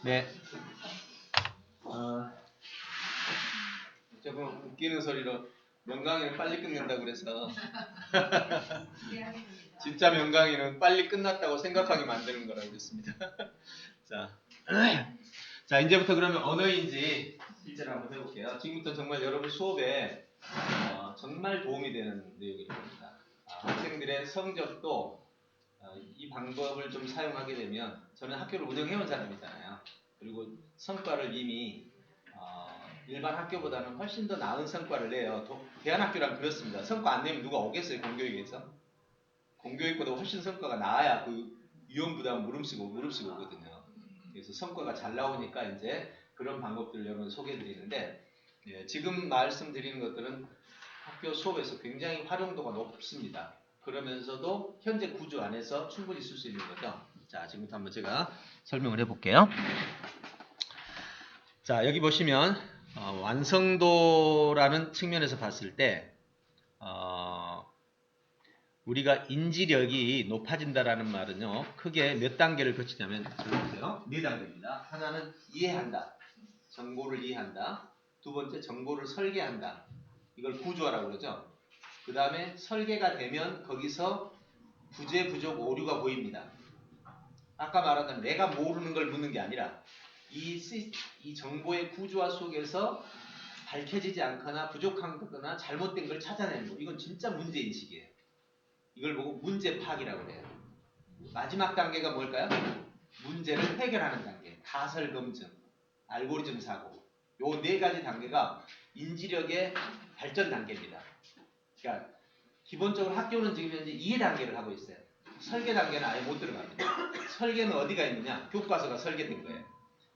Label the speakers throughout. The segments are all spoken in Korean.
Speaker 1: 네. 조금 웃기는 소리로 명강의는 빨리 끝낸다고 그래서 진짜 명강의는 빨리 끝났다고 생각하게 만드는 거라고 그랬습니다. 자, 자 이제부터 그러면 언어인지 실제로 한번 해볼게요. 지금부터 정말 여러분 수업에 정말 도움이 되는 내용이 됩니다. 학생들의 성적도 이 방법을 좀 사용하게 되면 저는 학교를 운영해온 사람이잖아요. 그리고 성과를 이미 일반 학교보다는 훨씬 더 나은 성과를 내요. 대안학교랑 그렇습니다. 성과 안 내면 누가 오겠어요, 공교육에서? 공교육보다 훨씬 성과가 나아야 그 위험부담 무릅쓰고 오거든요. 그래서 성과가 잘 나오니까 이제 그런 방법들을 여러분 소개해 드리는데, 지금 말씀드리는 것들은 학교 수업에서 굉장히 활용도가 높습니다. 그러면서도 현재 구조 안에서 충분히 쓸 수 있는 거죠. 자, 지금부터 한번 제가 설명을 해볼게요. 자, 여기 보시면 완성도라는 측면에서 봤을 때 우리가 인지력이 높아진다라는 말은요, 크게 몇 단계를 거치냐면 보세요. 네 단계입니다. 하나는 이해한다. 정보를 이해한다. 두 번째, 정보를 설계한다. 이걸 구조화라고 그러죠. 그 다음에 설계가 되면 거기서 부재, 부족, 오류가 보입니다. 아까 말한 내가 모르는 걸 묻는 게 아니라 이 정보의 구조화 속에서 밝혀지지 않거나 부족한 거거나 잘못된 걸 찾아내는 거. 이건 진짜 문제인식이에요. 이걸 보고 문제 파악이라고 해요. 마지막 단계가 뭘까요? 문제를 해결하는 단계. 가설 검증, 알고리즘 사고. 요 네 가지 단계가 인지력의 발전 단계입니다. 그러니까 기본적으로 학교는 지금 현재 이해 단계를 하고 있어요. 설계 단계는 아예 못 들어갑니다. 설계는 어디가 있느냐? 교과서가 설계된 거예요.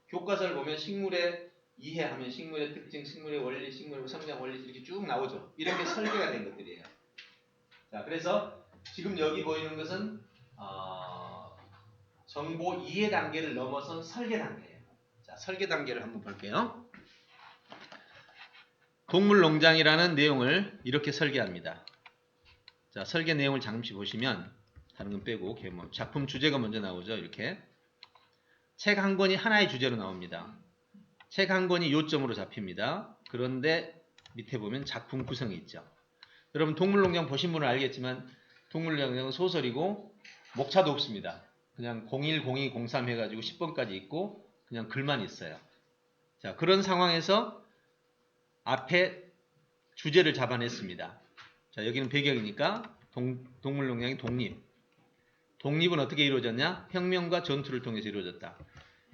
Speaker 1: 교과서를 보면 식물의 이해하면 식물의 특징, 식물의 원리, 식물의 성장 원리 이렇게 쭉 나오죠. 이런 게 설계가 된 것들이에요. 자, 그래서 지금 여기 보이는 것은 정보 이해 단계를 넘어선 설계 단계예요. 자, 설계 단계를 한번 볼게요. 동물농장이라는 내용을 이렇게 설계합니다. 자, 설계 내용을 잠시 보시면 다른 건 빼고 작품 주제가 먼저 나오죠. 이렇게 책 한 권이 하나의 주제로 나옵니다. 책 한 권이 요점으로 잡힙니다. 그런데 밑에 보면 작품 구성이 있죠. 여러분 동물농장 보신 분은 알겠지만 동물농장은 소설이고 목차도 없습니다. 그냥 010203 해가지고 10번까지 있고 그냥 글만 있어요. 자, 그런 상황에서 앞에 주제를 잡아냈습니다. 자, 여기는 배경이니까 동물농장의 독립. 독립은 어떻게 이루어졌냐? 혁명과 전투를 통해서 이루어졌다.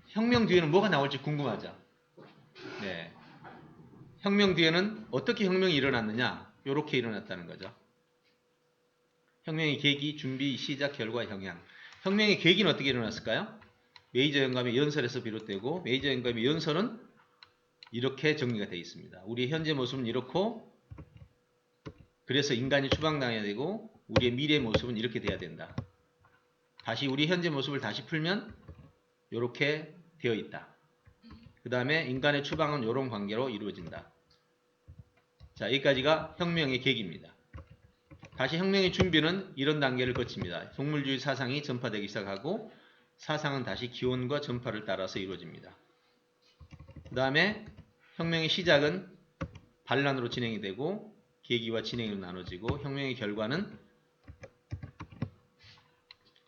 Speaker 1: 혁명 뒤에는 뭐가 나올지 궁금하죠? 네. 혁명 뒤에는 어떻게 혁명이 일어났느냐? 이렇게 일어났다는 거죠. 혁명의 계기, 준비, 시작, 결과, 형향. 혁명의 계기는 어떻게 일어났을까요? 메이저 영감의 연설에서 비롯되고 메이저 영감의 연설은 이렇게 정리가 되어 있습니다. 우리의 현재 모습은 이렇고 그래서 인간이 추방당해야 되고 우리의 미래의 모습은 이렇게 돼야 된다. 다시 우리 현재 모습을 다시 풀면 이렇게 되어 있다. 그 다음에 인간의 추방은 이런 관계로 이루어진다. 자, 여기까지가 혁명의 계기입니다. 다시 혁명의 준비는 이런 단계를 거칩니다. 동물주의 사상이 전파되기 시작하고 사상은 다시 기원과 전파를 따라서 이루어집니다. 그 다음에 혁명의 시작은 반란으로 진행이 되고 계기와 진행으로 나눠지고 혁명의 결과는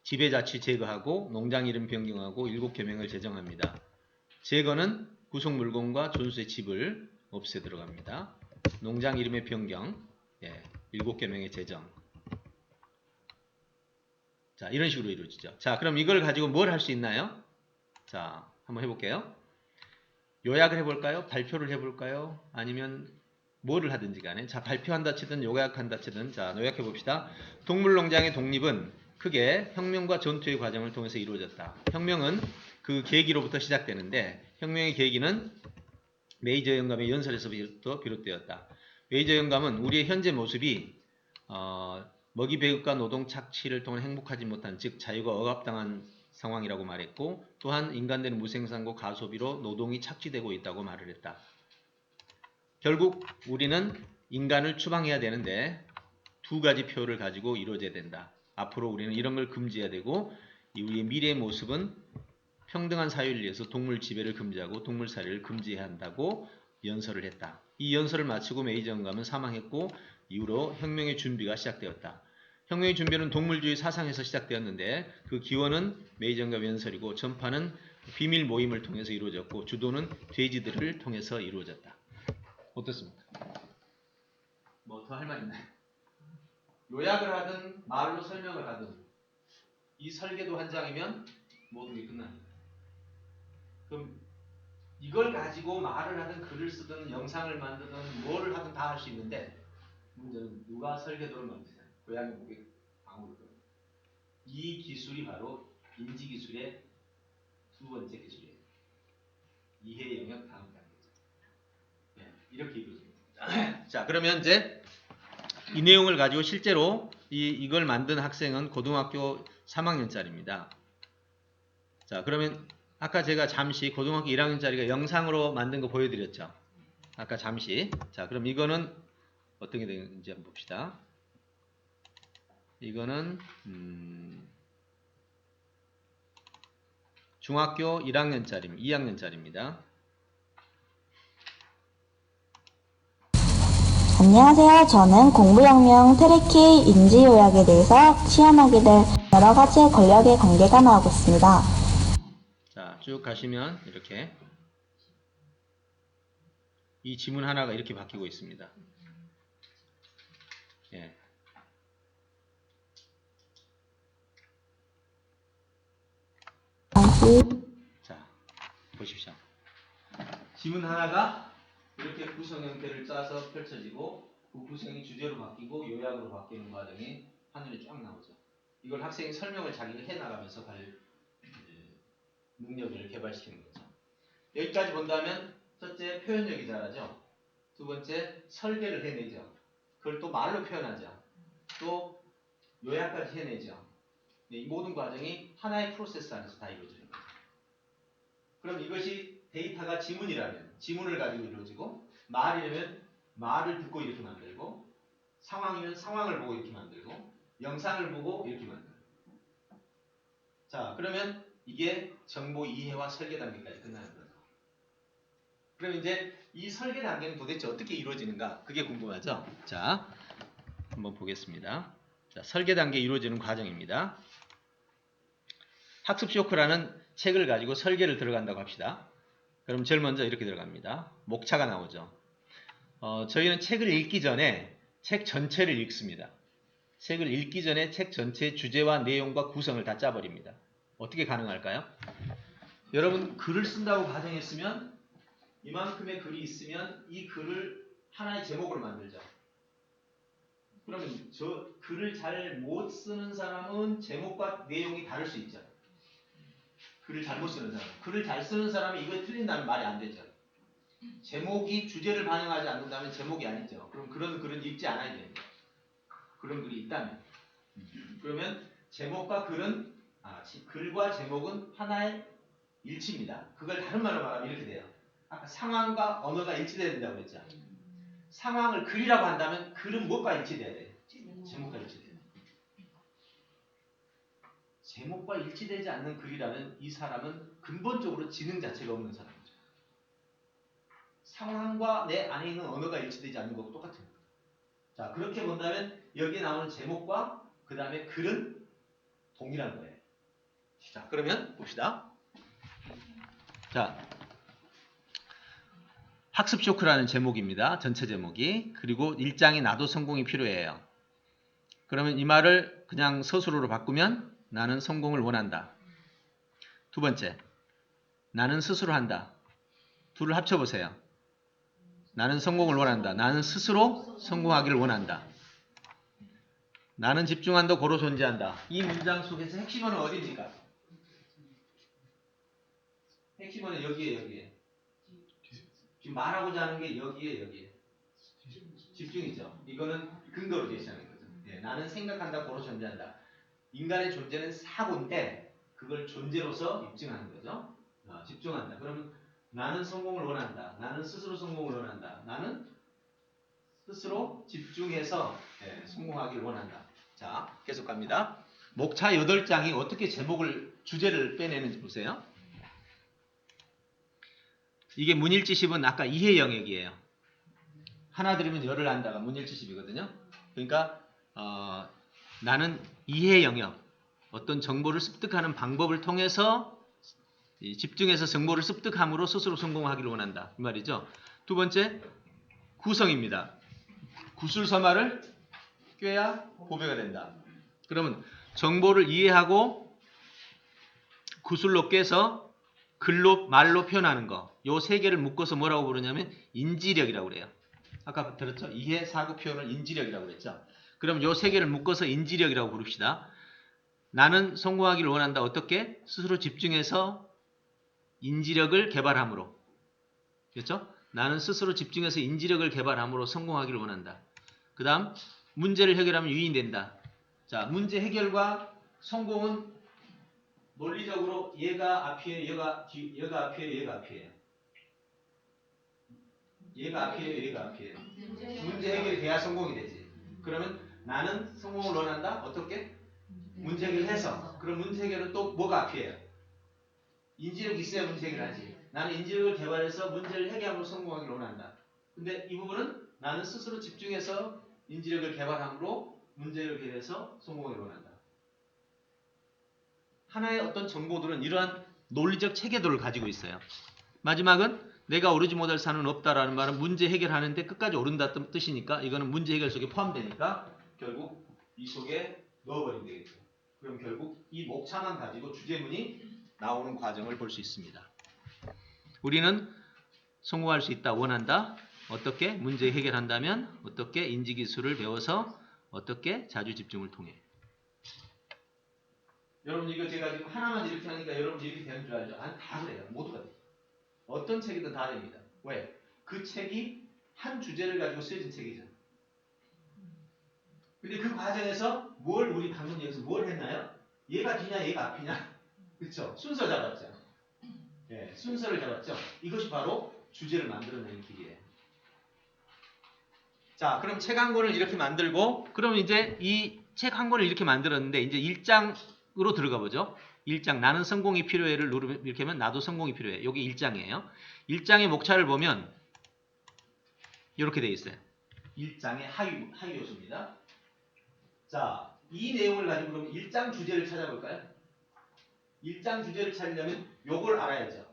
Speaker 1: 지배자치 제거하고 농장 이름 변경하고 일곱계명을 제정합니다. 제거는 구속물건과 존수의 집을 없애 들어갑니다. 농장 이름의 변경, 일곱계명의 제정. 자, 이런 식으로 이루어지죠. 자, 그럼 이걸 가지고 뭘 할 수 있나요? 자, 한번 해볼게요. 요약을 해볼까요? 발표를 해볼까요? 아니면 뭐를 하든지 간에. 자, 발표한다 치든 요약한다 치든. 자, 요약해봅시다. 동물농장의 독립은 크게 혁명과 전투의 과정을 통해서 이루어졌다. 혁명은 그 계기로부터 시작되는데 혁명의 계기는 메이저 영감의 연설에서부터 비롯되었다. 메이저 영감은 우리의 현재 모습이 먹이 배급과 노동 착취를 통해 행복하지 못한 즉 자유가 억압당한 상황이라고 말했고 또한 인간들은 무생산고 가소비로 노동이 착취되고 있다고 말을 했다. 결국 우리는 인간을 추방해야 되는데 두 가지 표를 가지고 이루어져야 된다. 앞으로 우리는 이런 걸 금지해야 되고 우리의 미래의 모습은 평등한 사회를 위해서 동물 지배를 금지하고 동물 살해를 금지해야 한다고 연설을 했다. 이 연설을 마치고 메이지 영감은 사망했고 이후로 혁명의 준비가 시작되었다. 혁명의 준비는 동물주의 사상에서 시작되었는데 그 기원은 메이지 영감 연설이고 전파는 비밀 모임을 통해서 이루어졌고 주도는 돼지들을 통해서 이루어졌다. 어떻습니까? 뭐 더 할 말 있나요? 요약을 하든 말로 설명을 하든 이 설계도 한 장이면 모든 게 끝납니다. 그럼 이걸 가지고 말을 하든 글을 쓰든 영상을 만드든 뭐를 하든 다 할 수 있는데 문제는 누가 설계도를 만드냐. 고양이 목에 방울을 끄는. 이 기술이 바로 인지기술의 두 번째 기술이에요. 이해 영역 다음 단계죠. 네, 이렇게 이루어집니다. 자, 그러면 이제 이 내용을 가지고 실제로 이걸 만든 학생은 고등학교 3학년짜리입니다. 자, 그러면 아까 제가 잠시 고등학교 1학년짜리가 영상으로 만든 거 보여드렸죠. 아까 잠시. 자, 그럼 이거는 어떻게 되는지 한번 봅시다. 이거는 중학교 1학년짜리, 2학년짜리입니다.
Speaker 2: 안녕하세요. 저는 공부혁명 트리키 인지요약에 대해서 시험하게 될 여러 가지의 권력의 관계가 나오고 있습니다.
Speaker 1: 자, 쭉 가시면 이렇게 이 지문 하나가 이렇게 바뀌고 있습니다. 예. 자, 보십시오. 지문 하나가 이렇게 구성 형태를 짜서 펼쳐지고 그 구성이 주제로 바뀌고 요약으로 바뀌는 과정이 화면에 쫙 나오죠. 이걸 학생이 설명을 자기가 해나가면서 능력을 개발시키는 거죠. 여기까지 본다면 첫째 표현력이 잘하죠. 두 번째 설계를 해내죠. 그걸 또 말로 표현하죠. 또 요약까지 해내죠. 이 모든 과정이 하나의 프로세스 안에서 다 이루어지는 거죠. 그럼 이것이 데이터가 지문이라면 지문을 가지고 이루어지고 말이라면 말을 듣고 이렇게 만들고 상황이면 상황을 보고 이렇게 만들고 영상을 보고 이렇게 만들고 자 그러면 이게 정보 이해와 설계 단계까지 끝나는 거죠. 그럼 이제 이 설계 단계는 도대체 어떻게 이루어지는가 그게 궁금하죠. 자 한번 보겠습니다. 자, 설계 단계 이루어지는 과정입니다. 학습 쇼크라는 책을 가지고 설계를 들어간다고 합시다. 그럼 제일 먼저 이렇게 들어갑니다. 목차가 나오죠. 저희는 책을 읽기 전에 책 전체를 읽습니다. 책을 읽기 전에 책 전체의 주제와 내용과 구성을 다 짜버립니다. 어떻게 가능할까요? 여러분 글을 쓴다고 가정했으면 이만큼의 글이 있으면 이 글을 하나의 제목으로 만들죠. 그러면 저 글을 잘 못 쓰는 사람은 제목과 내용이 다를 수 있죠. 글을 잘못 쓰는 사람. 글을 잘 쓰는 사람이 이거 틀린다면 말이 안 되죠. 제목이 주제를 반영하지 않는다면 제목이 아니죠. 그럼 그런 글은 읽지 않아야 됩니다. 그런 글이 있다면. 그러면 제목과 글은 글과 제목은 하나의 일치입니다. 그걸 다른 말로 말하면 이렇게 돼요. 아까 상황과 언어가 일치돼야 된다고 했죠. 상황을 글이라고 한다면 글은 무엇과 일치돼야 돼요? 제목과 일치돼야 돼요. 제목과 일치되지 않는 글이라면 이 사람은 근본적으로 지능 자체가 없는 사람이죠. 상황과 내 안에 있는 언어가 일치되지 않는 것과 똑같은 거예요. 자, 그렇게 본다면 여기에 나오는 제목과 그 다음에 글은 동일한 거예요. 자, 그러면 봅시다. 자, 학습 쇼크라는 제목입니다. 전체 제목이. 그리고 1장에 나도 성공이 필요해요. 그러면 이 말을 그냥 서술어로 바꾸면 나는 성공을 원한다. 두 번째, 나는 스스로 한다. 둘을 합쳐보세요. 나는 성공을 원한다. 나는 스스로 성공하기를 원한다. 나는 집중한다. 고로 존재한다. 이 문장 속에서 핵심어는 어디입니까? 핵심어는 여기에. 지금 말하고자 하는 게 여기에. 집중이죠. 이거는 근거로 제시하는 거죠. 네, 나는 생각한다. 고로 존재한다. 인간의 존재는 사고인데 그걸 존재로서 입증하는 거죠. 집중한다. 그러면 나는 성공을 원한다. 나는 스스로 성공을 원한다. 나는 스스로 집중해서 성공하길 원한다. 자, 계속 갑니다. 목차 8장이 어떻게 주제를 빼내는지 보세요. 이게 문일지십은 아까 이해 영역이에요. 하나 들으면 열을 안다가 문일지십이거든요. 그러니까 나는 이해 영역, 어떤 정보를 습득하는 방법을 통해서 집중해서 정보를 습득함으로 스스로 성공하기를 원한다. 이 말이죠. 두 번째, 구성입니다. 구술서말을 꿰야 보배가 된다. 그러면 정보를 이해하고 구술로 꿰서 글로 말로 표현하는 거. 요 세 개를 묶어서 뭐라고 부르냐면 인지력이라고 그래요. 아까 들었죠? 이해, 사고, 표현을 인지력이라고 그랬죠. 그럼 요 세 개를 묶어서 인지력이라고 부릅시다. 나는 성공하기를 원한다. 어떻게? 스스로 집중해서 인지력을 개발함으로. 그렇죠? 나는 스스로 집중해서 인지력을 개발함으로 성공하기를 원한다. 그 다음 문제를 해결하면 유인된다. 자, 문제 해결과 성공은 논리적으로 얘가 앞이에요, 얘가 앞이에요, 얘가 앞이에요. 얘가 앞이에요, 얘가 앞이에요. 문제 해결이 돼야 성공이 되지. 그러면 나는 성공을 원한다. 어떻게? 문제 해결을 해서. 그럼 문제 해결은 또 뭐가 앞이에요? 인지력이 있어야 문제 해결을 하지. 나는 인지력을 개발해서 문제를 해결함으로 성공하기를 원한다. 근데 이 부분은 나는 스스로 집중해서 인지력을 개발함으로 문제를 해결해서 성공하기를 원한다. 하나의 어떤 정보들은 이러한 논리적 체계도를 가지고 있어요. 마지막은 내가 오르지 못할 산은 없다라는 말은 문제 해결하는데 끝까지 오른다 뜻이니까 이거는 문제 해결 속에 포함되니까 결국 이 속에 넣어버리면 되겠죠. 그럼 결국 이 목차만 가지고 주제문이 나오는 과정을 볼 수 있습니다. 우리는 성공할 수 있다, 원한다. 어떻게? 문제 해결한다면 어떻게? 인지기술을 배워서 어떻게? 자주 집중을 통해. 여러분 이거 제가 지금 하나만 이렇게 하니까 여러분 이렇게 되는 줄 알죠? 아니 다 그래요. 모두가 돼요. 어떤 책이든 다 됩니다. 왜? 그 책이 한 주제를 가지고 쓰여진 책이죠. 근데 그 과정에서 우리 방금 여기서 뭘 했나요? 얘가 뒤냐 얘가 앞이냐? 그쵸? 순서 잡았죠. 예, 순서를 잡았죠. 이것이 바로 주제를 만들어내는 길이에요. 자, 그럼 책 한 권을 이렇게 만들고, 그럼 이제 이 책 한 권을 이렇게 만들었는데, 이제 1장으로 들어가 보죠. 1장, 나는 성공이 필요해를 누르면, 이렇게 하면 나도 성공이 필요해. 여기 1장이에요. 1장의 목차를 보면, 이렇게 되어 있어요. 1장의 하위 요소입니다. 자, 이 내용을 가지고 그럼 1장 주제를 찾아볼까요? 1장 주제를 찾으려면 요걸 알아야죠.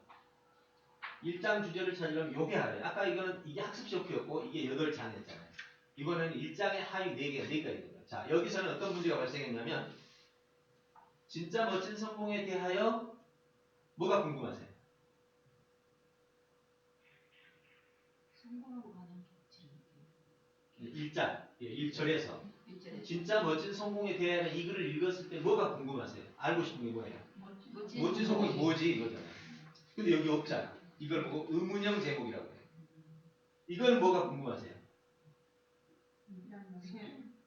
Speaker 1: 1장 주제를 찾으려면 요게 알아요. 아까 이게 학습 쇼크였고 이게 8장이었잖아요. 이번에는 1장의 하위 4개가 있는 거예요. 자, 여기서는 어떤 문제가 발생했냐면 진짜 멋진 성공에 대하여 뭐가 궁금하세요?
Speaker 3: 성공하고 가는 길.
Speaker 1: 1장, 1절에서 진짜 멋진 성공에 대한 이 글을 읽었을 때 뭐가 궁금하세요? 알고 싶은 게 뭐예요? 멋진 성공이 뭐지? 이거잖아요. 근데 여기 없잖아. 이걸 보고 의문형 제목이라고 해요. 이건 뭐가 궁금하세요?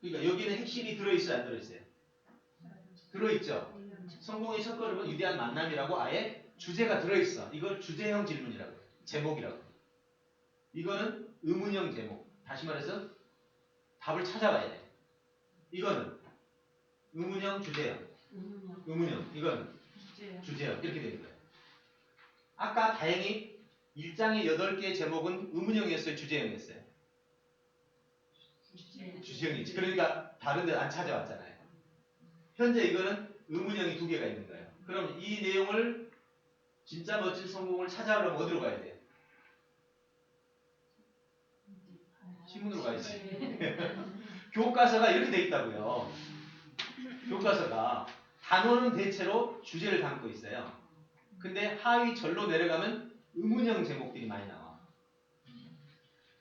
Speaker 1: 그러니까 여기는 핵심이 들어있어요? 안 들어있어요? 들어있죠? 성공의 첫걸음은 위대한 만남이라고 아예 주제가 들어있어. 이걸 주제형 질문이라고 해요. 제목이라고 해요. 이거는 의문형 제목. 다시 말해서 답을 찾아가야 돼. 이거는 의문형 주제형. 의문형. 이건 주제형. 이렇게 되는 거예요. 아까 다행히 1장의 8개의 제목은 의문형이었어요? 주제형이었어요? 주제형이지. 그러니까 다른 데 안 찾아왔잖아요. 현재 이거는 의문형이 2개가 있는 거예요. 그럼 이 내용을 진짜 멋진 성공을 찾아오려면 어디로 가야 돼요? 신문으로 가야지. 교과서가 이렇게 돼 있다고요. 교과서가 단어는 대체로 주제를 담고 있어요. 근데 하위 절로 내려가면 의문형 제목들이 많이 나와.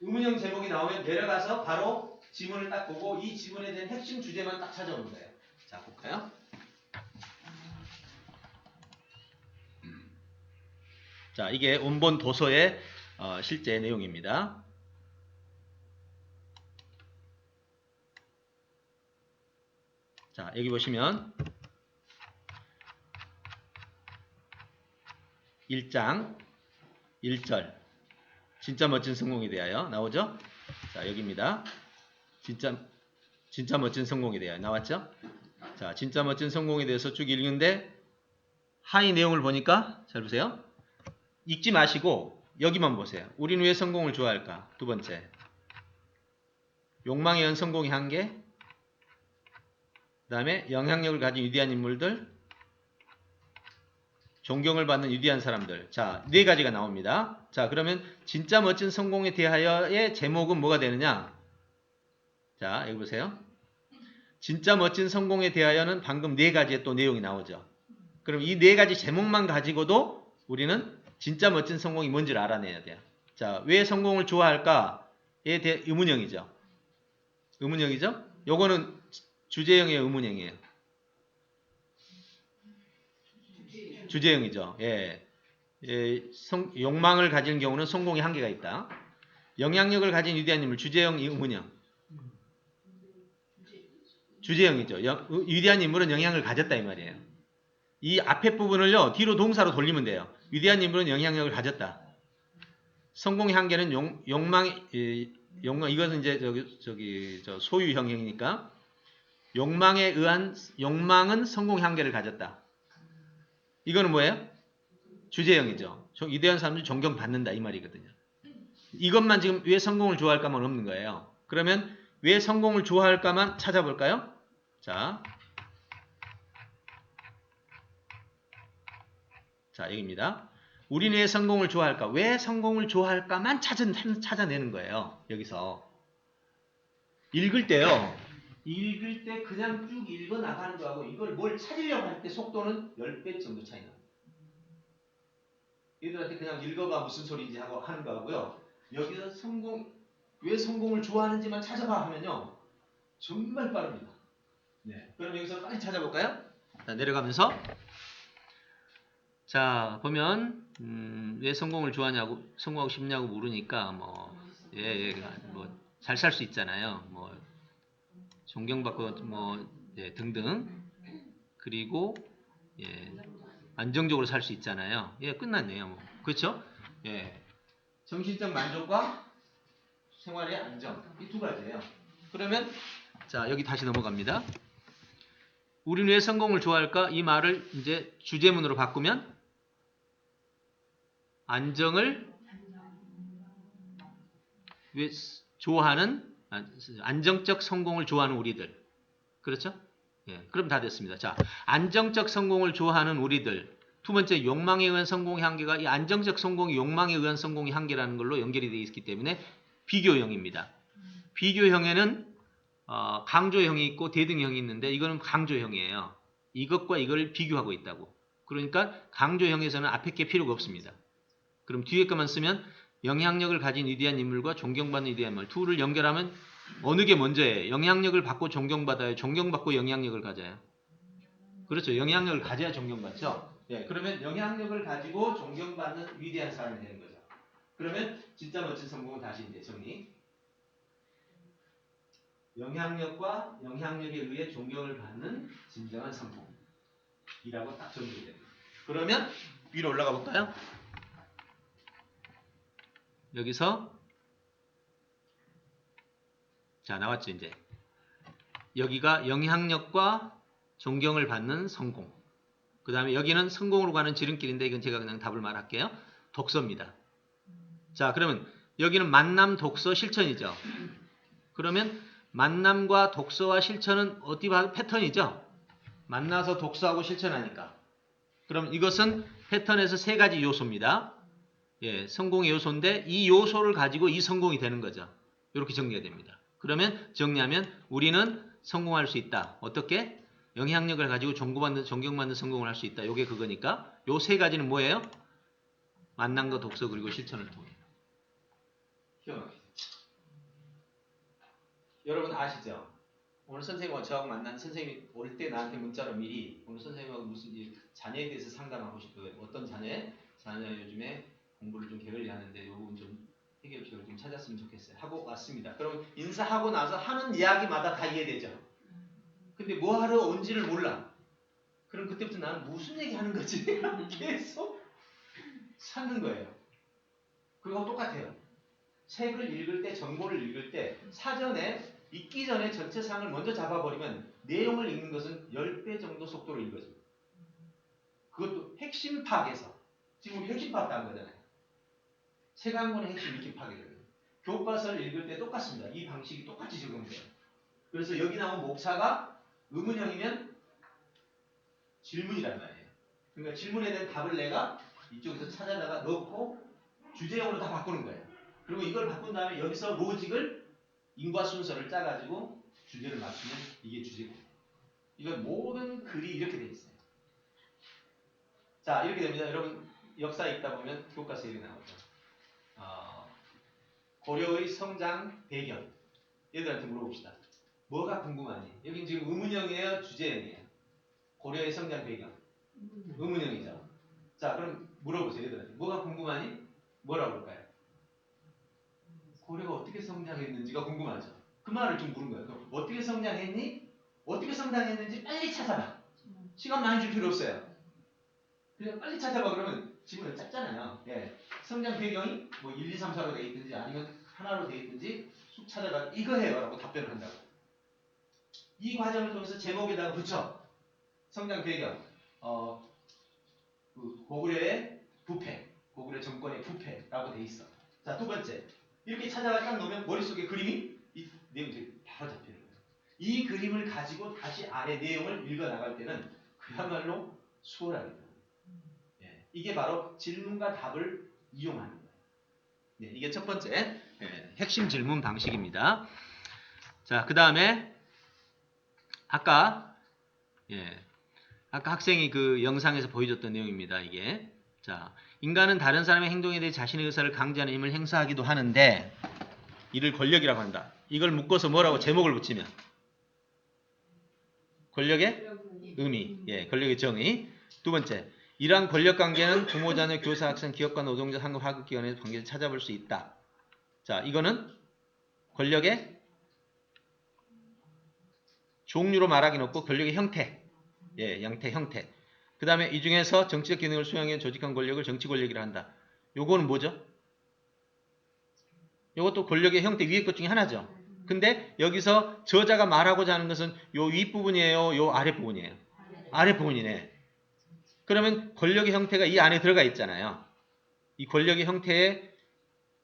Speaker 1: 의문형 제목이 나오면 내려가서 바로 지문을 딱 보고 이 지문에 대한 핵심 주제만 딱 찾아오는 거예요. 자, 볼까요? 자, 이게 원본 도서의 실제 내용입니다. 자, 여기 보시면 1장 1절 진짜 멋진 성공에 대하여 나오죠? 자, 여기입니다. 진짜 멋진 성공에 대하여 나왔죠? 자, 진짜 멋진 성공에 대해서 쭉 읽는데 하위 내용을 보니까 잘 보세요. 읽지 마시고 여기만 보세요. 우리는 왜 성공을 좋아할까? 두 번째. 욕망에 의한 성공의 한계. 그 다음에 영향력을 가진 위대한 인물들. 존경을 받는 위대한 사람들. 자, 네 가지가 나옵니다. 자, 그러면 진짜 멋진 성공에 대하여의 제목은 뭐가 되느냐? 자, 여기 보세요. 진짜 멋진 성공에 대하여는 방금 네 가지의 또 내용이 나오죠. 그럼 이 네 가지 제목만 가지고도 우리는 진짜 멋진 성공이 뭔지를 알아내야 돼요. 자, 왜 성공을 좋아할까에 대해 의문형이죠. 의문형이죠? 요거는 주제형이에요, 의문형이에요. 주제형이죠. 예. 욕망을 가진 경우는 성공의 한계가 있다. 영향력을 가진 위대한 인물, 주제형, 의문형. 주제형이죠. 위대한 인물은 영향을 가졌다 이 말이에요. 이 앞에 부분을요 뒤로 동사로 돌리면 돼요. 위대한 인물은 영향력을 가졌다. 성공의 한계는 욕망 이것은 이제 소유형이니까 욕망은 성공의 한계를 가졌다. 이거는 뭐예요? 주제형이죠. 위대한 사람들이 존경받는다 이 말이거든요. 이것만 지금 왜 성공을 좋아할까만 없는 거예요. 그러면 왜 성공을 좋아할까만 찾아볼까요? 자, 여기입니다. 우리는 왜 성공을 좋아할까? 왜 성공을 좋아할까만 찾아내는 거예요. 여기서. 읽을 때요. 읽을 때 그냥 쭉 읽어 나가는 거하고 이걸 뭘 찾으려고 할 때 속도는 10배 정도 차이 납니다. 얘들한테 그냥 읽어봐 무슨 소리인지 하고 하는 거하고요. 여기서 왜 성공을 좋아하는지만 찾아봐 하면요. 정말 빠릅니다. 네. 그럼 여기서 빨리 찾아볼까요? 자, 내려가면서 자, 보면 왜 성공을 좋아하냐고 성공하고 싶냐고 물으니까 잘 살 수 있잖아요. 뭐 존경받고 등등. 그리고 안정적으로 살 수 있잖아요. 끝났네요. 뭐. 그렇죠? 정신적 만족과 생활의 안정. 이 두 가지예요. 그러면 자, 여기 다시 넘어갑니다. 우리는 왜 성공을 좋아할까? 이 말을 이제 주제문으로 바꾸면 안정을 좋아하는 안정적 성공을 좋아하는 우리들. 그렇죠? 그럼 다 됐습니다. 자, 안정적 성공을 좋아하는 우리들. 두 번째, 욕망에 의한 성공의 한계가 이 안정적 성공이 욕망에 의한 성공의 한계라는 걸로 연결이 되어 있기 때문에 비교형입니다. 비교형에는 강조형이 있고 대등형이 있는데 이거는 강조형이에요. 이것과 이걸 비교하고 있다고. 그러니까 강조형에서는 앞에 게 필요가 없습니다. 그럼 뒤에 것만 쓰면 영향력을 가진 위대한 인물과 존경받는 위대한 인물 둘을 연결하면 어느 게 먼저예요? 영향력을 받고 존경받아요? 존경받고 영향력을 가져요? 그렇죠. 영향력을 가져야 존경받죠. 그러면 영향력을 가지고 존경받는 위대한 사람이 되는 거죠. 그러면 진짜 멋진 성공은 다시 이제 정리. 영향력과 영향력에 의해 존경을 받는 진정한 성공이라고 딱 정리가 됩니다. 그러면 위로 올라가 볼까요? 여기서 자 나왔죠 이제. 여기가 영향력과 존경을 받는 성공. 그 다음에 여기는 성공으로 가는 지름길인데 이건 제가 그냥 답을 말할게요. 독서입니다. 자 그러면 여기는 만남, 독서, 실천이죠. 그러면 만남과 독서와 실천은 어디 봐도 패턴이죠. 만나서 독서하고 실천하니까. 그럼 이것은 패턴에서 세 가지 요소입니다. 성공의 요소인데 이 요소를 가지고 이 성공이 되는 거죠. 이렇게 정리가 됩니다. 그러면 정리하면 우리는 성공할 수 있다. 어떻게? 영향력을 가지고 존경받는 성공을 할 수 있다. 이게 그거니까 요 세 가지는 뭐예요? 만남과 독서 그리고 실천을 통해. 여러분 아시죠? 오늘 선생님과 저하고 만난 선생님이 올 때 나한테 문자로 미리 오늘 선생님하고 무슨 자녀에 대해서 상담하고 싶어요. 어떤 자녀 요즘에 공부를 좀 게을리하는데 요 부분 좀 해결책을 좀 찾았으면 좋겠어요. 하고 왔습니다. 그럼 인사하고 나서 하는 이야기마다 다 이해되죠. 근데 뭐 하러 온지를 몰라. 그럼 그때부터 나는 무슨 얘기 하는 거지? 계속 찾는 거예요. 그거하고 똑같아요. 책을 읽을 때, 정보를 읽을 때 사전에 읽기 전에 전체상을 먼저 잡아버리면 내용을 읽는 것은 10배 정도 속도로 읽어집니다. 그것도 핵심 파악에서. 지금 핵심 파악도 한 거잖아요. 책 한 권의 핵심 이렇게 파괴돼요. 교과서를 읽을 때 똑같습니다. 이 방식이 똑같이 적용돼요. 그래서 여기 나온 목차가 의문형이면 질문이란 말이에요. 그러니까 질문에 대한 답을 내가 이쪽에서 찾아다가 넣고 주제형으로 다 바꾸는 거예요. 그리고 이걸 바꾼 다음에 여기서 로직을 인과 순서를 짜가지고 주제를 맞추면 이게 주제고. 이건 모든 글이 이렇게 돼 있어요. 자, 이렇게 됩니다. 여러분 역사 읽다 보면 교과서에 이렇게 나오죠. 고려의 성장 배경. 얘들한테 물어봅시다. 뭐가 궁금하니? 여긴 지금 의문형이에요? 주제형이에요? 고려의 성장 배경. 의문형이죠. 자, 그럼 물어보세요. 얘들한테. 뭐가 궁금하니? 뭐라고 할까요? 고려가 어떻게 성장했는지가 궁금하죠. 그 말을 좀 물은 거예요. 그럼 어떻게 성장했니? 어떻게 성장했는지 빨리 찾아봐. 시간 많이 줄 필요 없어요. 그냥 빨리 찾아봐. 그러면 지문을 짧잖아요. 예. 성장 배경이 뭐 1, 2, 3, 4로 돼 있든지 아니면 하나로 돼 있든지 쑥 찾아가 이거 해요 라고 답변을 한다고. 이 과정을 통해서 제목에다가 붙여. 성장 배경. 그 고구려의 부패. 고구려 정권의 부패라고 돼 있어. 자, 두 번째. 이렇게 찾아가 딱 놓으면 머릿속에 그림이 이 내용들이 바로 잡히는 거예요. 이 그림을 가지고 다시 아래 내용을 읽어 나갈 때는 그야말로 수월합니다. 예, 이게 바로 질문과 답을 이용하는 거예요. 네, 이게 첫 번째 핵심 질문 방식입니다. 자, 그 다음에 아까 학생이 그 영상에서 보여줬던 내용입니다. 이게 자, 인간은 다른 사람의 행동에 대해 자신의 의사를 강제하는 힘을 행사하기도 하는데 이를 권력이라고 한다. 이걸 묶어서 뭐라고 제목을 붙이면 권력의 의미, 권력의 정의. 두 번째, 이러한 권력 관계는 부모, 자녀, 교사, 학생, 기업가, 노동자, 상급, 하급 기관의 관계를 찾아볼 수 있다. 자, 이거는 권력의 종류로 말하기는 없고 권력의 형태, 형태. 그 다음에 이 중에서 정치적 기능을 수행해 조직한 권력을 정치 권력이라 한다. 요거는 뭐죠? 요것도 권력의 형태 위의 것 중에 하나죠. 근데 여기서 저자가 말하고자 하는 것은 요 윗부분이에요? 요 아랫부분이에요? 아랫부분이네. 그러면 권력의 형태가 이 안에 들어가 있잖아요. 이 권력의 형태에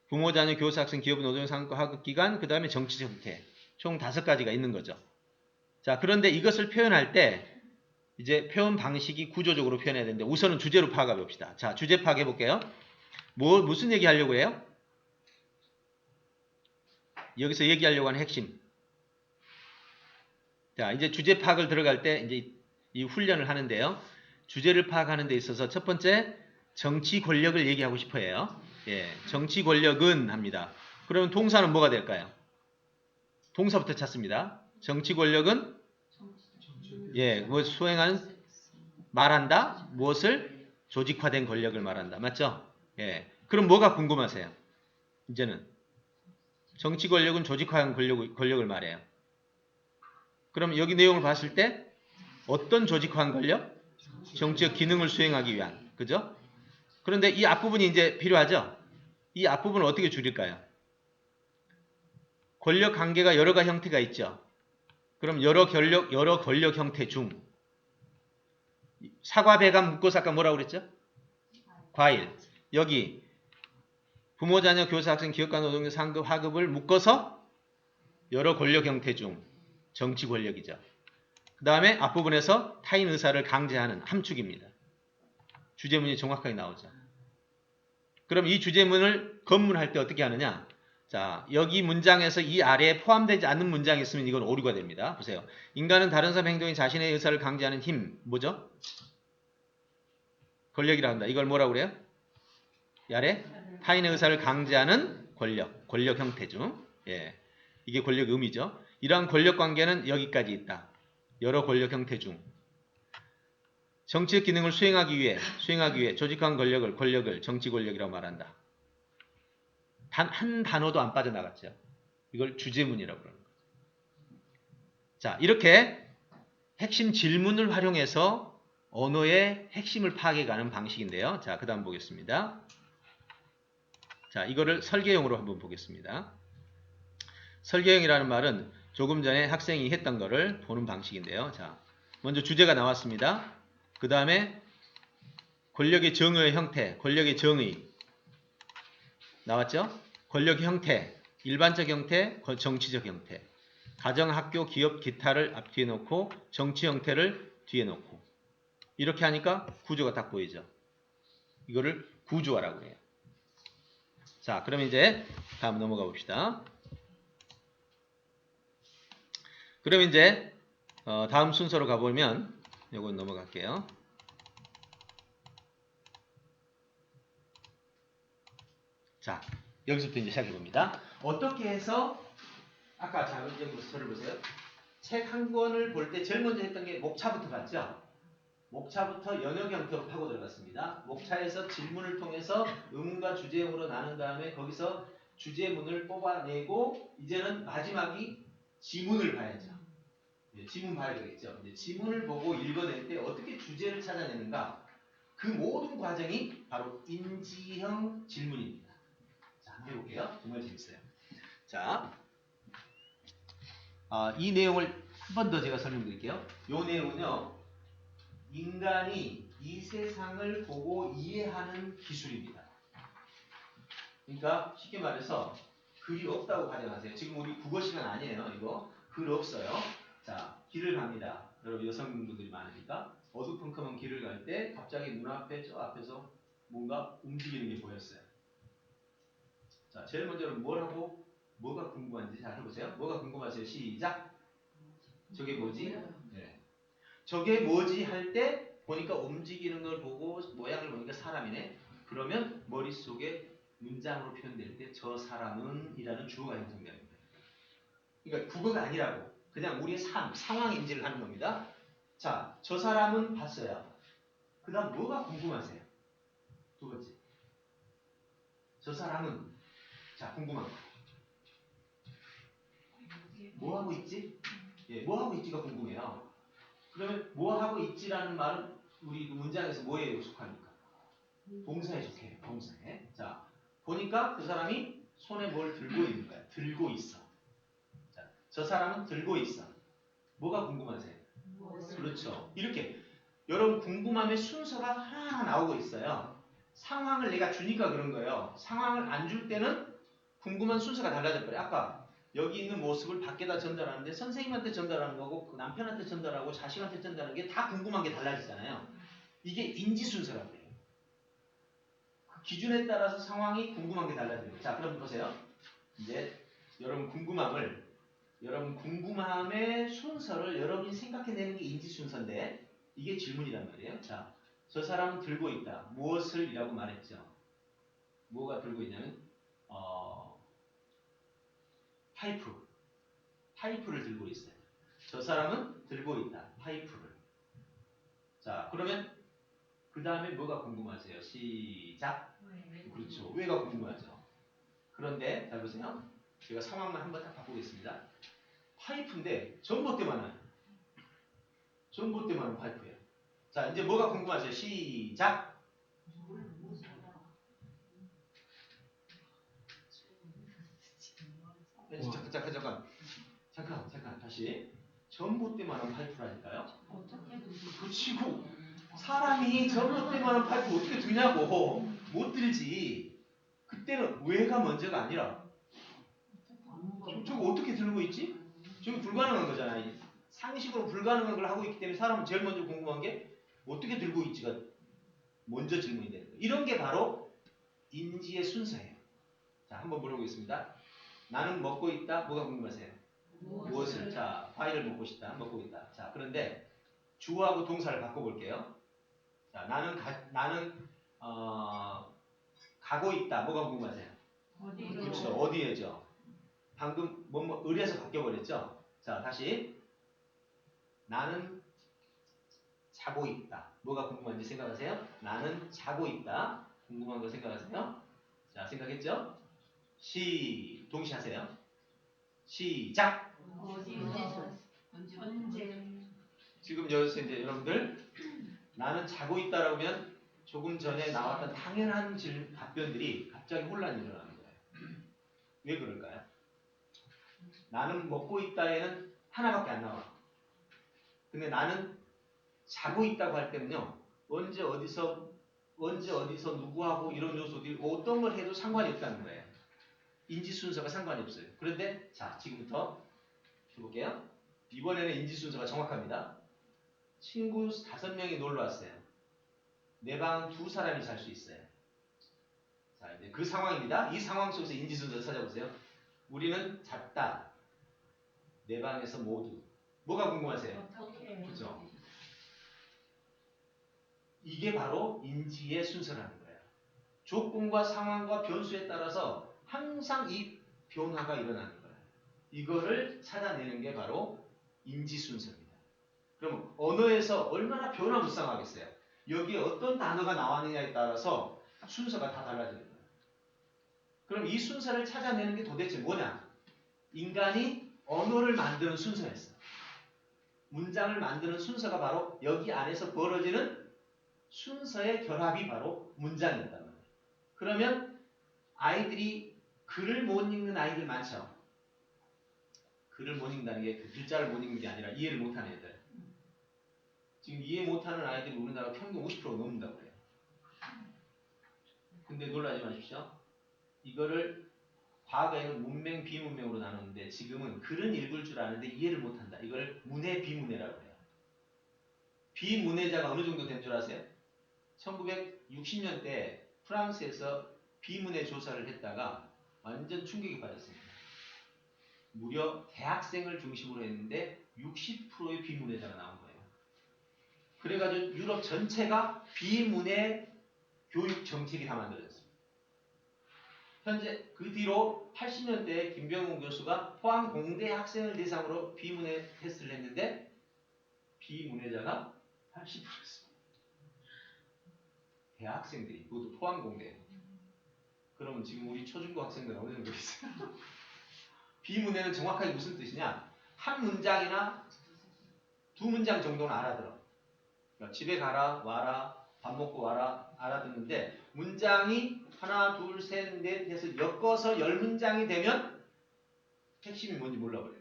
Speaker 1: 부모, 자녀, 교사, 학생, 기업, 노동, 상급, 하급, 기관, 그 다음에 정치적 형태. 총 5가지가 있는 거죠. 자, 그런데 이것을 표현할 때 이제 표현 방식이 구조적으로 표현해야 되는데 우선은 주제로 파악해 봅시다. 자, 주제 파악해 볼게요. 무슨 얘기 하려고 해요? 여기서 얘기하려고 하는 핵심. 자, 이제 주제 파악을 들어갈 때 이제 이 훈련을 하는데요. 주제를 파악하는 데 있어서 첫 번째 정치 권력을 얘기하고 싶어 해요. 정치 권력은 합니다. 그러면 동사는 뭐가 될까요? 동사부터 찾습니다. 정치 권력은 뭐 수행하는 말한다. 무엇을? 조직화된 권력을 말한다. 맞죠? 그럼 뭐가 궁금하세요? 이제는 정치 권력은 조직화한 권력을 말해요. 그럼 여기 내용을 봤을 때 어떤 조직화한 권력? 정치적 기능을 수행하기 위한. 그죠? 그런데 이 앞부분이 이제 필요하죠? 이 앞부분을 어떻게 줄일까요? 권력 관계가 여러 가지 형태가 있죠. 그럼 여러 권력 형태 중 사과, 배감, 묶어서 아까 뭐라고 그랬죠? 과일. 여기 부모, 자녀, 교사, 학생, 기업가, 노동자, 상급, 하급을 묶어서 여러 권력 형태 중 정치 권력이죠. 그 다음에 앞부분에서 타인 의사를 강제하는 함축입니다. 주제문이 정확하게 나오죠. 그럼 이 주제문을 검문할 때 어떻게 하느냐? 자, 여기 문장에서 이 아래에 포함되지 않는 문장이 있으면 이건 오류가 됩니다. 보세요. 인간은 다른 사람 행동에 자신의 의사를 강제하는 힘, 뭐죠? 권력이라 한다. 이걸 뭐라고 그래요? 이 아래 타인의 의사를 강제하는 권력 형태 중. 이게 권력 의미죠. 이러한 권력 관계는 여기까지 있다. 여러 권력 형태 중. 정치적 기능을 수행하기 위해 조직한 권력을 정치 권력이라고 말한다. 단 한 단어도 안 빠져나갔죠. 이걸 주제문이라고 그러는 거예요. 자, 이렇게 핵심 질문을 활용해서 언어의 핵심을 파악해가는 방식인데요. 자, 그 다음 보겠습니다. 자, 이거를 설계형으로 한번 보겠습니다. 설계형이라는 말은 조금 전에 학생이 했던 거를 보는 방식인데요. 자, 먼저 주제가 나왔습니다. 그 다음에 권력의 정의의 형태, 권력의 정의. 나왔죠? 권력 형태, 일반적 형태, 정치적 형태. 가정, 학교, 기업, 기타를 앞뒤에 놓고 정치 형태를 뒤에 놓고 이렇게 하니까 구조가 딱 보이죠. 이거를 구조화라고 해요. 자, 그럼 이제 다음 넘어가 봅시다. 그럼 이제 다음 순서로 가보면 요건 넘어갈게요. 자, 여기서부터 이제 시작해 봅니다. 어떻게 해서 아까 자문제부터를 보세요. 책 한 권을 볼 때 제일 먼저 했던 게 목차부터 봤죠? 목차부터 연역 형태로 파고 들어갔습니다. 목차에서 질문을 통해서 의문과 주제음으로 나눈 다음에 거기서 주제문을 뽑아내고 이제는 마지막이 지문을 봐야죠. 지문 봐야 되겠죠. 이제 지문을 보고 읽어낼 때 어떻게 주제를 찾아내는가 그 모든 과정이 바로 인지형 질문입니다. 자, 한번 해볼게요. 정말 재밌어요. 자, 이 내용을 한 번 더 제가 설명드릴게요. 이 내용은요. 인간이 이 세상을 보고 이해하는 기술입니다. 그러니까 쉽게 말해서 글이 없다고 가정하세요. 지금 우리 국어 시간 아니에요. 이거 글 없어요. 자, 길을 갑니다. 여러분 여성분들이 많으니까 어두컴컴한 길을 갈 때 갑자기 눈앞에 저 앞에서 뭔가 움직이는 게 보였어요. 자, 제일 먼저 뭘 하고 뭐가 궁금한지 잘 해보세요. 뭐가 궁금하세요? 시작. 저게 뭐지? 네. 저게 뭐지 할 때 보니까 움직이는 걸 보고 모양을 보니까 사람이네. 그러면 머릿속에 문장으로 표현될 때 저 사람은 이라는 주어가 형성됩니다. 그러니까 국어가 아니라고 그냥 우리의 상황 인지를 하는 겁니다. 자, 저 사람은 봤어요. 그 다음 뭐가 궁금하세요? 두 번째. 저 사람은 자 궁금한 거. 뭐 하고 있지? 예, 뭐 하고 있지가 궁금해요. 그러면 뭐 하고 있지라는 말은 우리 문장에서 뭐에 속합니까? 동사에 속해요. 동사에. 자, 보니까 그 사람이 손에 뭘 들고 있는 거야. 들고 있어. 자, 저 사람은 들고 있어. 뭐가 궁금하세요? 그렇죠. 이렇게 여러분 궁금함의 순서가 하나하나 나오고 있어요. 상황을 내가 주니까 그런 거예요. 상황을 안 줄 때는 궁금한 순서가 달라져 버려요. 아까 여기 있는 모습을 밖에다 전달하는데 선생님한테 전달하는 거고 남편한테 전달하고 자식한테 전달하는 게 다 궁금한 게 달라지잖아요. 이게 인지 순서라고 해요. 그 기준에 따라서 상황이 궁금한 게 달라져요. 자, 그럼 보세요. 이제 여러분 궁금함의 순서를 여러분이 생각해내는 게 인지 순서인데 이게 질문이란 말이에요. 자, 저 사람은 들고 있다. 무엇을 이라고 말했죠. 뭐가 들고 있냐면 파이프를 들고 있어요. 저 사람은 들고 있다. 파이프를. 자, 그러면 그 다음에 뭐가 궁금하세요? 시작. 그렇죠. 왜가 궁금하죠. 그런데 잘 보세요. 제가 상황만 한번 딱 바꾸겠습니다. 파이프인데 전봇대만 하는. 전봇대만 하는 파이프예요. 자, 이제 뭐가 궁금하세요? 시작. 잠깐 다시. 전봇대만한 파이프라니까요. 그치고 사람이 전봇대만한 파이프 어떻게 드냐고. 못 들지. 그때는 왜가 먼저가 아니라 저거 어떻게 들고 있지? 저거 불가능한 거잖아요. 상식으로 불가능한 걸 하고 있기 때문에 사람은 제일 먼저 궁금한 게 어떻게 들고 있지가 먼저 질문이 되는 거예요. 이런 게 바로 인지의 순서예요. 자, 한번 물어보겠습니다. 나는 먹고 있다. 뭐가 궁금하세요? 무엇을? 자, 과일을 먹고 싶다. 먹고 있다. 자, 그런데 주어하고 동사를 바꿔볼게요. 자, 나는 가고 있다. 뭐가 궁금하세요? 그렇죠. 어디에죠? 방금 을에서 바뀌어버렸죠? 자, 다시 나는 자고 있다. 뭐가 궁금한지 생각하세요? 나는 자고 있다. 궁금한 거 생각하세요? 자, 생각했죠? 동시에 하세요. 시작! 지금 여기서 이제 여러분들 나는 자고 있다라고 하면 조금 전에 나왔던 당연한 답변들이 갑자기 혼란이 일어나는 거예요. 왜 그럴까요? 나는 먹고 있다에는 하나밖에 안 나와. 근데 나는 자고 있다고 할 때는요. 언제 어디서 언제 어디서 누구하고 이런 요소들이 어떤 걸 해도 상관이 없다는 거예요. 인지 순서가 상관이 없어요. 그런데 자 지금부터 해볼게요. 이번에는 인지 순서가 정확합니다. 친구 5명이 놀러 왔어요. 내 방 2사람이 잘 수 있어요. 자 이제 그 상황입니다. 이 상황 속에서 인지 순서를 찾아보세요. 우리는 잤다. 내 방에서 모두. 뭐가 궁금하세요? 그렇죠? 이게 바로 인지의 순서라는 거예요. 조건과 상황과 변수에 따라서 항상 이 변화가 일어나는 거예요. 이거를 찾아내는 게 바로 인지 순서입니다. 그럼 언어에서 얼마나 변화무쌍하겠어요. 여기에 어떤 단어가 나왔느냐에 따라서 순서가 다 달라지는 거예요. 그럼 이 순서를 찾아내는 게 도대체 뭐냐? 인간이 언어를 만드는 순서였어. 문장을 만드는 순서가 바로 여기 안에서 벌어지는 순서의 결합이 바로 문장이었단 말이에요. 그러면 아이들이 글을 못 읽는 아이들 많죠. 글을 못 읽는다는 게 그 글자를 못 읽는 게 아니라 이해를 못하는 애들. 지금 이해 못하는 아이들이 우리나라 평균 50% 넘는다고 해요. 근데 놀라지 마십시오. 이거를 과거에는 문맹, 비문맹으로 나눴는데 지금은 글은 읽을 줄 아는데 이해를 못한다. 이걸 문해, 비문해라고 해요. 비문해자가 어느 정도 된 줄 아세요? 1960년대 프랑스에서 비문해 조사를 했다가 완전 충격에 빠졌습니다. 무려 대학생을 중심으로 했는데 60%의 비문해자가 나온 거예요. 그래가지고 유럽 전체가 비문해 교육 정책이 다 만들어졌습니다. 현재 그 뒤로 80년대에 김병훈 교수가 포항 공대 학생을 대상으로 비문해 테스트를 했는데 비문해자가 80%였습니다. 대학생들이 그것도 포항 공대. 그러면 지금 우리 초중고 학생들은 어느 정도 있어요? 비문해는 정확하게 무슨 뜻이냐? 한 문장이나 2문장 정도는 알아들어. 그러니까 집에 가라, 와라, 밥 먹고 와라 알아듣는데 문장이 하나, 둘, 셋, 넷 해서 엮어서 10문장이 되면 핵심이 뭔지 몰라버려요.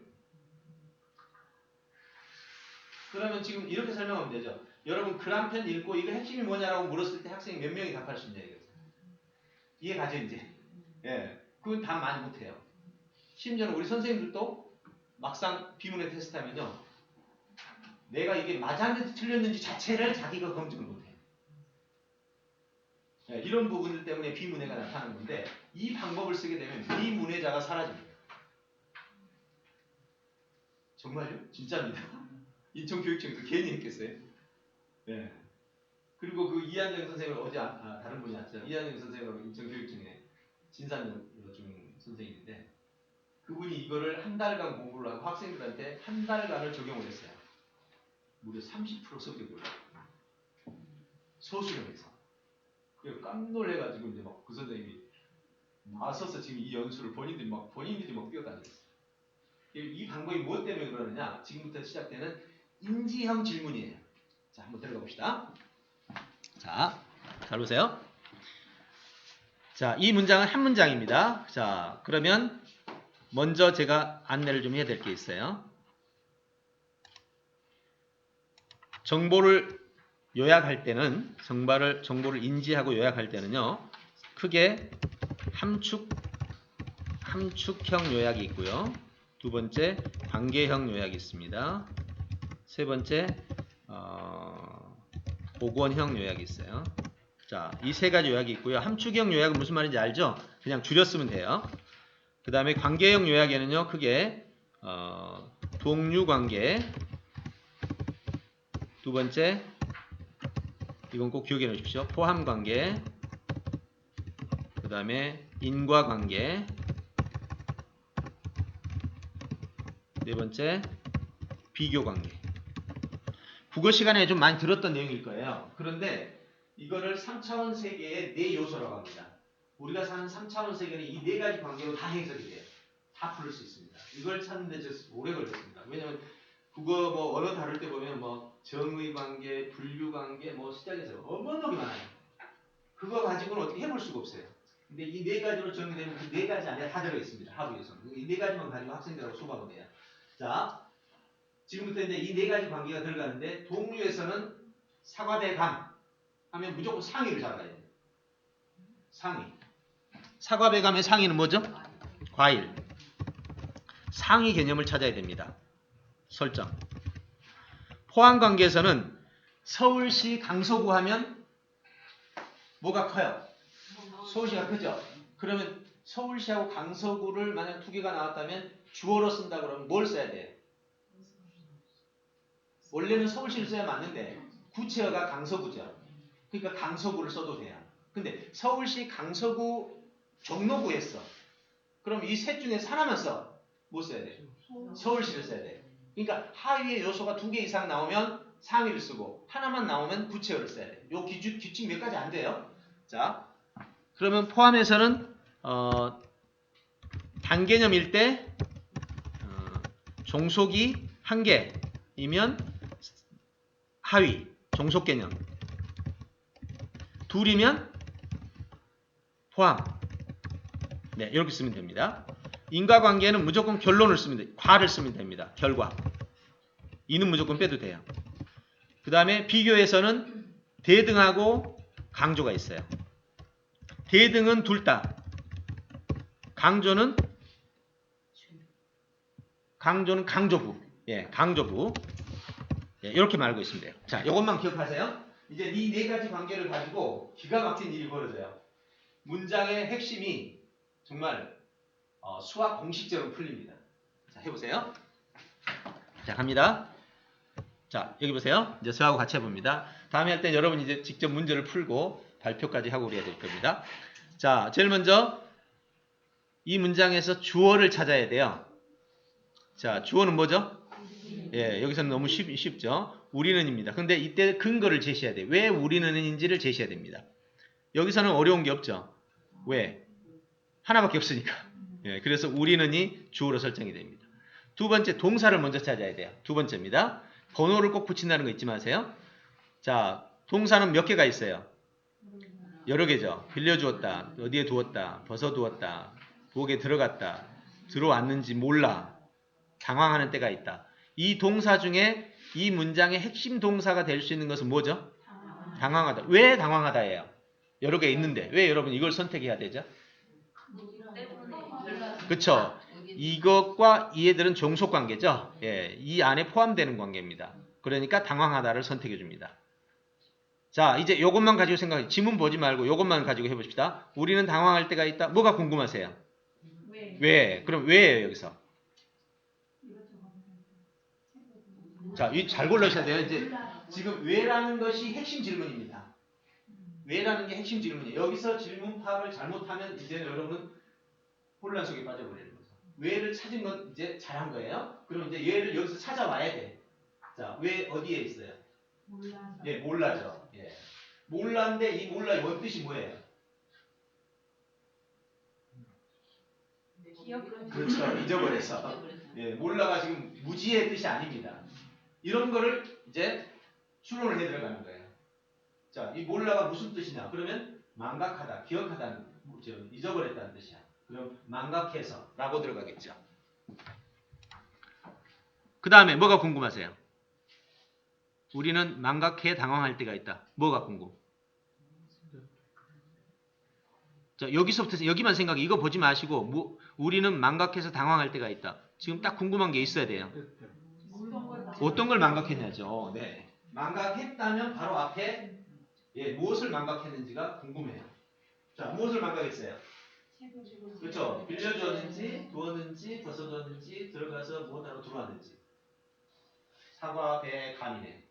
Speaker 1: 그러면 지금 이렇게 설명하면 되죠. 여러분 글 한 편 읽고 이거 핵심이 뭐냐라고 물었을 때 학생이 몇 명이 답할 수 있냐 이거죠. 이해 가죠 이제? 예, 그건 답 많이 못해요. 심지어는 우리 선생님들도 막상 비문해 테스트하면요. 내가 이게 맞았는지 틀렸는지 자체를 자기가 검증을 못해요. 예, 이런 부분들 때문에 비문해가 나타나는 건데 이 방법을 쓰게 되면 비문해자가 사라집니다. 정말요? 진짜입니다. 인천교육청에서 괜히 했겠어요? 예. 그리고 그 이한정 선생님을 어제 다른 분이 왔죠. 이한정 선생님은 인천교육청에 진산중 선생님인데 그분이 이거를 한 달간 공부를 하고 학생들한테 한 달간을 적용을 했어요. 무려 30% 섭격을 소수령에서. 그래서 깜놀해가지고 이제 막 그 선생님이 나서서 지금 이 연수를 본인들이 막 뛰어다녔어요. 이 방법이 무엇 때문에 그러느냐? 지금부터 시작되는 인지형 질문이에요. 자, 한번 들어가 봅시다. 자, 잘 보세요. 자, 이 문장은 한 문장입니다. 자, 그러면 먼저 제가 안내를 좀 해야 될 게 있어요. 정보를 요약할 때는 정보를 인지하고 요약할 때는요. 크게 함축형 요약이 있고요. 두 번째 관계형 요약이 있습니다. 세 번째 복원형 요약이 있어요. 자, 이 세 가지 요약이 있고요. 함축형 요약은 무슨 말인지 알죠? 그냥 줄여 쓰면 돼요. 그 다음에 관계형 요약에는요. 크게 동류관계, 두 번째 이건 꼭 기억해 놓으십시오. 포함관계, 그 다음에 인과관계, 네 번째 비교관계. 국어 시간에 좀 많이 들었던 내용일 거예요. 그런데 이거를 3차원 세계의 4요소라고 합니다. 우리가 사는 3차원 세계는 이 4가지 관계로 다 해석이 돼요. 다 풀을 수 있습니다. 이걸 찾는데 오래 걸렸습니다. 왜냐면 국어 뭐 언어 다룰 때 보면 뭐 정의관계, 분류관계 뭐 시작해서 어마어마하게 많아요. 그거 가지고는 어떻게 해볼 수가 없어요. 근데 이 4가지로 정리되면 그 4가지 안에 다 들어있습니다. 하부에서. 이 4가지만 가지고 학생들하고 수업하면 돼요. 자, 지금부터 이제 이 4가지 관계가 들어가는데 동류에서는 사과대 감, 하면 무조건 상위를 잡아야 돼요. 상위. 사과배감의 상위는 뭐죠? 과일. 상위 개념을 찾아야 됩니다. 설정. 포함관계에서는 서울시 강서구 하면 뭐가 커요? 서울시가 크죠? 그러면 서울시하고 강서구를 만약 두 개가 나왔다면 주어로 쓴다 그러면 뭘 써야 돼요? 원래는 서울시를 써야 맞는데 구체어가 강서구죠. 그러니까 강서구를 써도 돼요. 근데 서울시 강서구 종로구에 써. 그럼 이 셋 중에서 하나만 써. 뭐 써야 돼? 서울시를 써야 돼. 그러니까 하위의 요소가 두 개 이상 나오면 상위를 쓰고 하나만 나오면 구체어를 써야 돼. 요 규칙 몇 가지 안 돼요. 자, 그러면 포함해서는 단개념일 때 종속이 한 개이면 하위, 종속개념. 둘이면 포함. 네, 이렇게 쓰면 됩니다. 인과관계는 무조건 결론을 쓰면 돼요. 과를 쓰면 됩니다. 결과. 이는 무조건 빼도 돼요. 그 다음에 비교에서는 대등하고 강조가 있어요. 대등은 둘 다. 강조는 강조부. 예, 강조부. 예, 이렇게 말고 있으면 돼요. 자, 이것만 기억하세요. 이제 이 네 가지 관계를 가지고 기가 막힌 일이 벌어져요. 문장의 핵심이 정말 수학 공식적으로 풀립니다. 자, 해보세요. 자, 갑니다. 자, 여기 보세요. 이제 저하고 같이 해봅니다. 다음에 할 때 여러분 이제 직접 문제를 풀고 발표까지 하고 그래야 될 겁니다. 자, 제일 먼저 이 문장에서 주어를 찾아야 돼요. 자, 주어는 뭐죠? 예, 여기서는 너무 쉽죠? 우리는입니다. 근데 이때 근거를 제시해야 돼요. 왜 우리는인지를 제시해야 됩니다. 여기서는 어려운 게 없죠. 왜? 하나밖에 없으니까. 예, 그래서 우리는이 주어로 설정이 됩니다. 두 번째, 동사를 먼저 찾아야 돼요. 두 번째입니다. 번호를 꼭 붙인다는 거 잊지 마세요. 자, 동사는 몇 개가 있어요? 여러 개죠. 빌려주었다, 어디에 두었다, 벗어두었다, 부엌에 들어갔다, 들어왔는지 몰라, 당황하는 때가 있다. 이 동사 중에 이 문장의 핵심 동사가 될 수 있는 것은 뭐죠? 당황하다. 왜 당황하다예요? 여러 개 있는데 왜 여러분 이걸 선택해야 되죠? 그쵸? 이것과 이 애들은 종속관계죠? 예, 이 안에 포함되는 관계입니다. 그러니까 당황하다를 선택해 줍니다. 자, 이제 이것만 가지고 생각해. 지문 보지 말고 이것만 가지고 해봅시다. 우리는 당황할 때가 있다. 뭐가 궁금하세요? 왜? 그럼 왜예요 여기서? 자, 이 잘 골라셔야 돼요. 이제 지금 왜라는 것이 핵심 질문입니다. 왜라는 게 핵심 질문이에요. 여기서 질문 파악을 잘못하면 이제 여러분 혼란 속에 빠져버리는 거죠. 왜를 찾은 건 이제 잘한 거예요. 그럼 이제 얘를 여기서 찾아와야 돼. 자, 왜 어디에 있어요? 몰라서. 예, 몰라죠. 예. 몰라인데 이 몰라의 원뜻이 뭐예요? 그렇죠. 잊어버려서. 예, 몰라가 지금 무지의 뜻이 아닙니다. 이런 거를 이제 추론을 해 들어가는 거예요. 자, 이 몰라가 무슨 뜻이냐? 그러면 망각하다, 기억하다는, 잊어버렸다는 뜻이야. 그럼 망각해서 라고 들어가겠죠. 그 다음에 뭐가 궁금하세요? 우리는 망각해 당황할 때가 있다. 뭐가 궁금? 자, 여기서부터 여기만 생각해. 이거 보지 마시고 우리는 망각해서 당황할 때가 있다. 지금 딱 궁금한 게 있어야 돼요. 어떤 걸 망각했냐죠. 네. 망각했다면 바로 앞에 무엇을 망각했는지가 궁금해요. 자, 무엇을 망각했어요? 그렇죠. 빌려주었는지, 두었는지, 벗어두었는지, 들어가서 무엇하러 들어왔는지. 사과, 배, 감이네.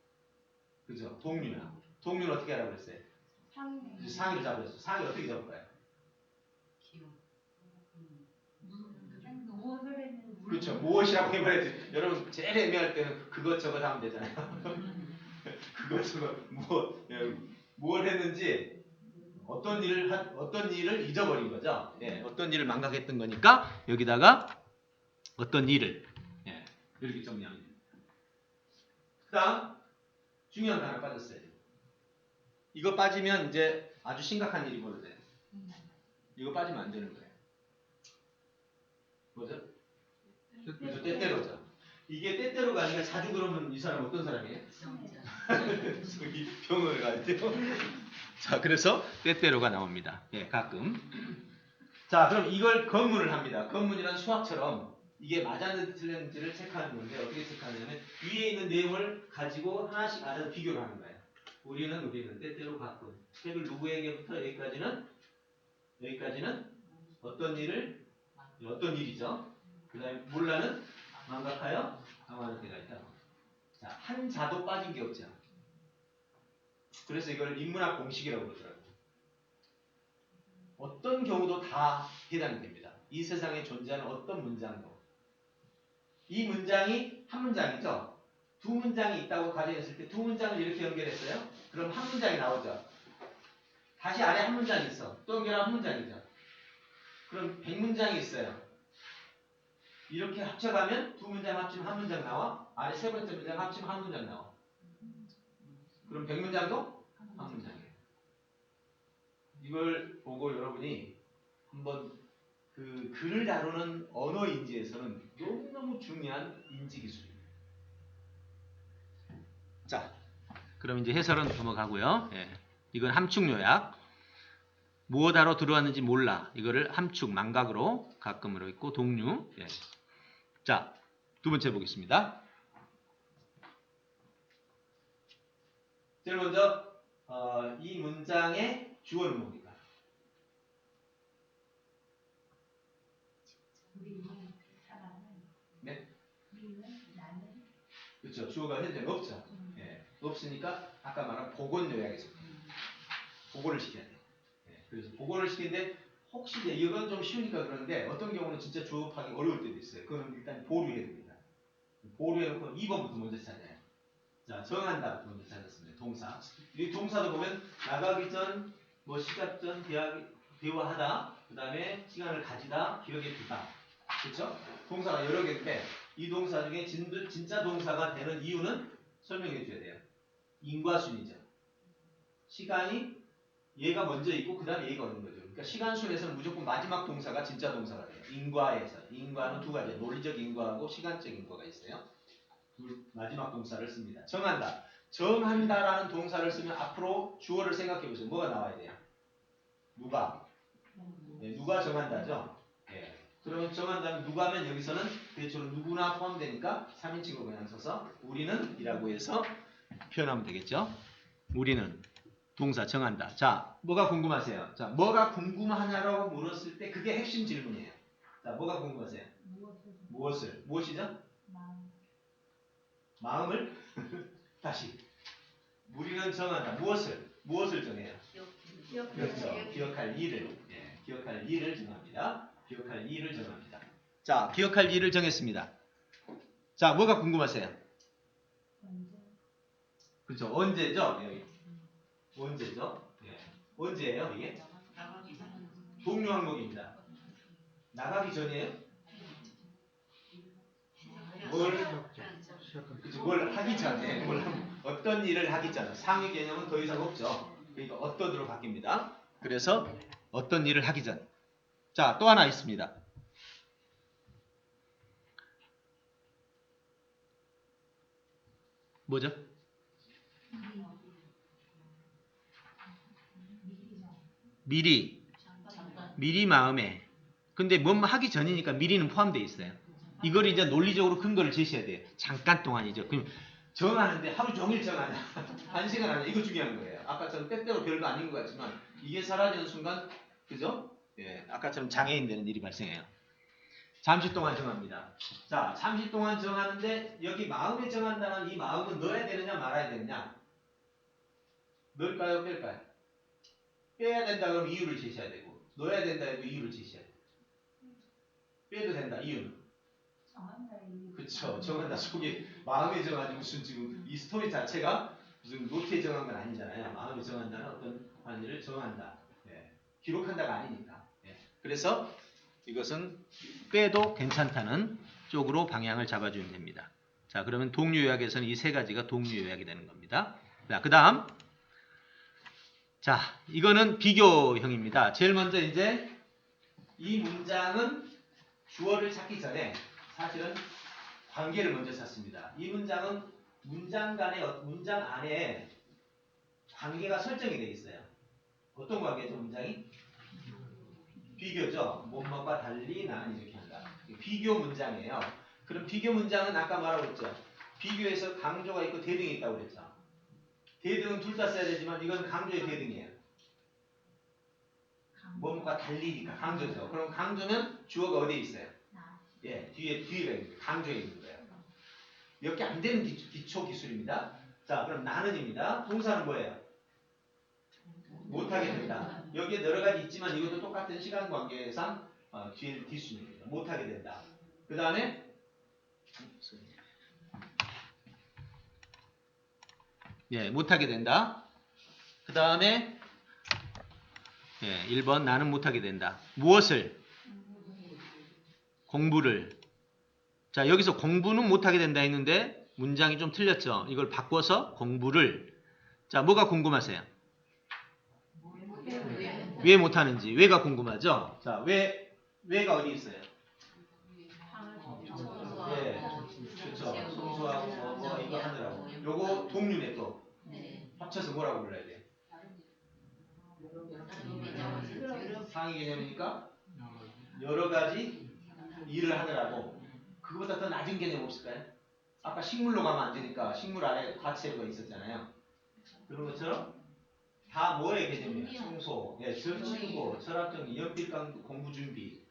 Speaker 1: 그죠? 동류나. 동류는 어떻게 하라고 그랬어요? 상의를 잡으랬어. 상의 어떻게 잡을까요? 그렇죠. 무엇이라고 해봐야지. 여러분 제일 애매할 때는 그것저것 하면 되잖아요. 그것저것 무엇 했는지 어떤 일을 잊어버린 거죠. 예, 어떤 일을 망각했던 거니까 여기다가 어떤 일을 이렇게 정리하면 됩니다. 그다음 중요한 단어 빠졌어요. 이거 빠지면 이제 아주 심각한 일이 벌어져요. 이거 빠지면 안 되는 거예요. 뭐죠? 그죠? 때때로죠. 이게 때때로가 아니라 자주 그러면 이 사람 어떤 사람이에요? 저기 병원에 갈 때요. 자, 그래서 때때로가 나옵니다. 예, 가끔. 자, 그럼 이걸 검문을 합니다. 검문이란 수학처럼 이게 맞았는지 틀렸는지를 체크하는 건데 어떻게 체크하냐면 위에 있는 내용을 가지고 하나씩 알아서 비교를 하는 거예요. 우리는 때때로 가끔 책을 누구에게부터 여기까지는 어떤 일이죠. 그 다음에 몰라는 망각하여 당황하는 때가 있다. 자, 한 자도 빠진 게 없죠. 그래서 이걸 인문학 공식이라고 그러더라고요. 어떤 경우도 다 해당이 됩니다. 이 세상에 존재하는 어떤 문장도. 이 문장이 한 문장이죠. 두 문장이 있다고 가정했을 때 두 문장을 이렇게 연결했어요. 그럼 한 문장이 나오죠. 다시 아래 한 문장이 있어. 또 연결하면 한 문장이죠. 그럼 100문장이 있어요. 이렇게 합쳐가면 두 문장 합치면 한 문장 나와. 아래 세 번째 문장 합치면 한 문장 나와. 그럼 100문장도 한 문장이에요. 이걸 보고 여러분이 한번 그 글을 다루는 언어 인지에서는 너무너무 중요한 인지 기술입니다. 자, 그럼 이제 해설은 넘어가고요. 예. 이건 함축 요약. 무엇하러 들어왔는지 몰라. 이거를 함축 망각으로 가끔으로 있고 동류. 예. 자, 두 번째 보겠습니다. 제일 먼저 이 문장의 주어는 뭡니까? 네? 그렇죠. 주어가 현재는 없죠. 예. 없으니까 아까 말한 복원 요약에서 복원을 시켜야 돼요. 예. 그래서 복원을 시키는데 혹시 이제 이건 좀 쉬우니까 그러는데 어떤 경우는 진짜 주어하기 어려울 때도 있어요. 그건 일단 보류해야 됩니다. 보류해놓고 2번부터 먼저 찾아요. 자, 정한다부터 먼저 찾았습니다. 동사. 이 동사도 보면 나가기 전, 뭐 시작 전, 대화하다, 그 다음에 시간을 가지다, 기억에 두다. 그렇죠? 동사가 여러 개인데 이 동사 중에 진짜 동사가 되는 이유는 설명해 줘야 돼요. 인과순이죠. 시간이 얘가 먼저 있고 그 다음에 얘가 오는 거죠. 그러니까 시간순에서는 무조건 마지막 동사가 진짜 동사가 돼요. 인과에서. 인과는 두 가지. 논리적 인과하고 시간적 인과가 있어요. 마지막 동사를 씁니다. 정한다. 정한다라는 동사를 쓰면 앞으로 주어를 생각해 보세요. 뭐가 나와야 돼요? 누가? 네, 누가 정한다죠? 네. 그러면 정한다면 누가면 여기서는 대체로 누구나 포함되니까 3인칭으로 그냥 써서 우리는 이라고 해서 표현하면 되겠죠? 우리는 동사 정한다. 자, 뭐가 궁금하세요? 자, 뭐가 궁금하냐라고 물었을 때 그게 핵심 질문이에요. 자, 뭐가 궁금하세요? 무엇을? 무엇이죠? 마음을? 다시. 우리는 정한다. 무엇을? 무엇을 정해요? 그렇죠. 기억할 일을. 예, 기억할 일을 정합니다. 기억할 일을 정합니다. 자, 기억할 일을 정했습니다. 자, 뭐가 궁금하세요? 그렇죠. 언제죠? 여기. 언제죠? 예. 언제예요, 이게? 동료 항목입니다. 나가기 전이에요? 뭘 하기 전에, 어떤 일을 하기 전. 상위 개념은 더 이상 없죠. 그러니까 어떤으로 바뀝니다. 그래서 어떤 일을 하기 전. 자, 또 하나 있습니다. 뭐죠? 미리 마음에. 근데 뭐 하기 전이니까 미리는 포함되어 있어요. 이걸 이제 논리적으로 근거를 제시해야 돼요. 잠깐 동안이죠. 그럼 정하는데 하루 종일 정하냐, 한 시간 하냐, 이거 중요한 거예요. 아까처럼 때때로 별거 아닌 것 같지만 이게 사라지는 순간, 그죠? 예, 아까처럼 장애인 되는 일이 발생해요. 잠시 동안 정합니다. 자, 잠시 동안 정하는데 여기 마음에 정한다는 이 마음은 넣어야 되느냐 말아야 되느냐? 넣을까요, 뺄까요? 빼야 된다 그러면 이유를 제시해야 되고, 넣어야 된다 해도 이유를 제시해야 돼요. 빼도 된다, 이유는. 그쵸, 정한다 속에 마음에 정하지 무슨 지금 이 스토리 자체가 무슨 노트에 정한 건 아니잖아요. 마음에 정한다는 어떤 하는 일을 정한다. 예. 기록한다가 아니니까. 예. 그래서 이것은 빼도 괜찮다는 쪽으로 방향을 잡아주면 됩니다. 자, 그러면 동류 요약에서는 이 세 가지가 동류 요약이 되는 겁니다. 자, 그 다음. 자, 이거는 비교형입니다. 제일 먼저 이제 이 문장은 주어를 찾기 전에 사실은 관계를 먼저 찾습니다. 이 문장은 문장 안에 관계가 설정이 되어 있어요. 어떤 관계죠, 문장이? 비교죠. 뭐뭐과 달리 나는 이렇게 한다. 비교 문장이에요. 그럼 비교 문장은 아까 말하고 했죠. 비교에서 강조가 있고 대등이 있다고 그랬죠. 대등은 둘 다 써야 되지만 이건 강조의 대등이에요. 뭐뭐과 달리니까 강조죠. 그럼 강조는 주어가 어디에 있어요? 예, 뒤에가 있는 강조에 있는 거예요. 몇 개 안 되는 기초 기술입니다. 자, 그럼 나는입니다. 동사는 뭐예요? 못하게 된다. 여기에 여러 가지 있지만 이것도 똑같은 시간 관계상 뒤에 뒷수입니다. 못하게 된다. 그 다음에 예, 못하게 된다. 그 다음에 예, 1번 나는 못하게 된다. 무엇을? 공부를. 자, 여기서 공부는 못하게 된다 했는데 문장이 좀 틀렸죠. 이걸 바꿔서 공부를. 자, 뭐가 궁금하세요? 왜 못하는지. 왜가 궁금하죠? 자, 왜가 어디 있어요? 예, 그렇죠. 청소하고 뭐 이거 하느라고. 요거 동류네 또. 합쳐서 뭐라고 불러야 돼? 상위 개념이니까 여러 가지 일을 하느라고. 그거보다 더 낮은 개념 없을까요? 아까 식물로 가면 안 되니까 식물 아래 과체류가 있었잖아요. 그런 것처럼 다 뭐의 개념이에요? 청소, 예, 절친구, 철학정리, 연필 강도, 공부 준비,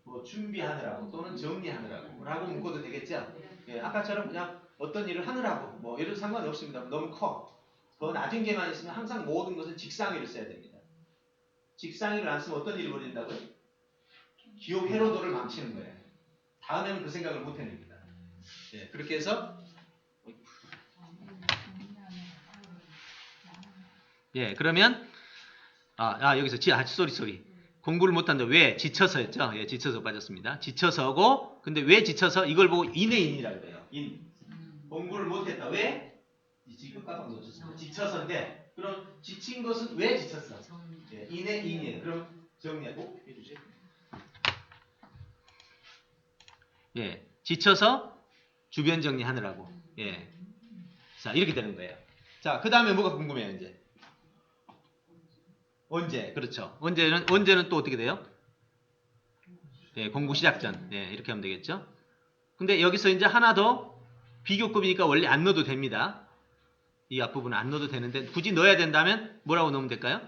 Speaker 1: 뭐 준비하느라고 또는 정리하느라고 라고 묶어도 되겠죠? 예, 아까처럼 그냥 어떤 일을 하느라고 뭐 이런 상관이 없습니다. 너무 커. 더 낮은 개만 있으면 항상 모든 것은 직상위를 써야 됩니다. 직상위를 안 쓰면 어떤 일이 벌어진다고요? 기억 회로도를 망치는 거예요. 다음에는 그 생각을 못 해냅니다. 예, 그렇게 해서 예, 그러면 여기서 쏘리 공부를 못한다. 왜? 지쳐서였죠. 예, 지쳐서 빠졌습니다. 지쳐서고 근데 왜 지쳐서? 이걸 보고 인이라고 해요. 공부를 못했다. 왜? 지금 깜빡 놓쳤습니다. 지쳐서인데 그럼 지친 것은 왜 지쳤어? 예, 인이에요. 그럼 정리하고 해주세요. 예, 지쳐서 주변 정리하느라고. 예, 자 이렇게 되는 거예요. 자, 그 다음에 뭐가 궁금해요 이제? 언제? 그렇죠. 언제는 또 어떻게 돼요? 예, 공부 시작 전. 예, 이렇게 하면 되겠죠. 근데 여기서 이제 하나 더 비교급이니까 원래 안 넣어도 됩니다. 이 앞부분은 안 넣어도 되는데 굳이 넣어야 된다면 뭐라고 넣으면 될까요?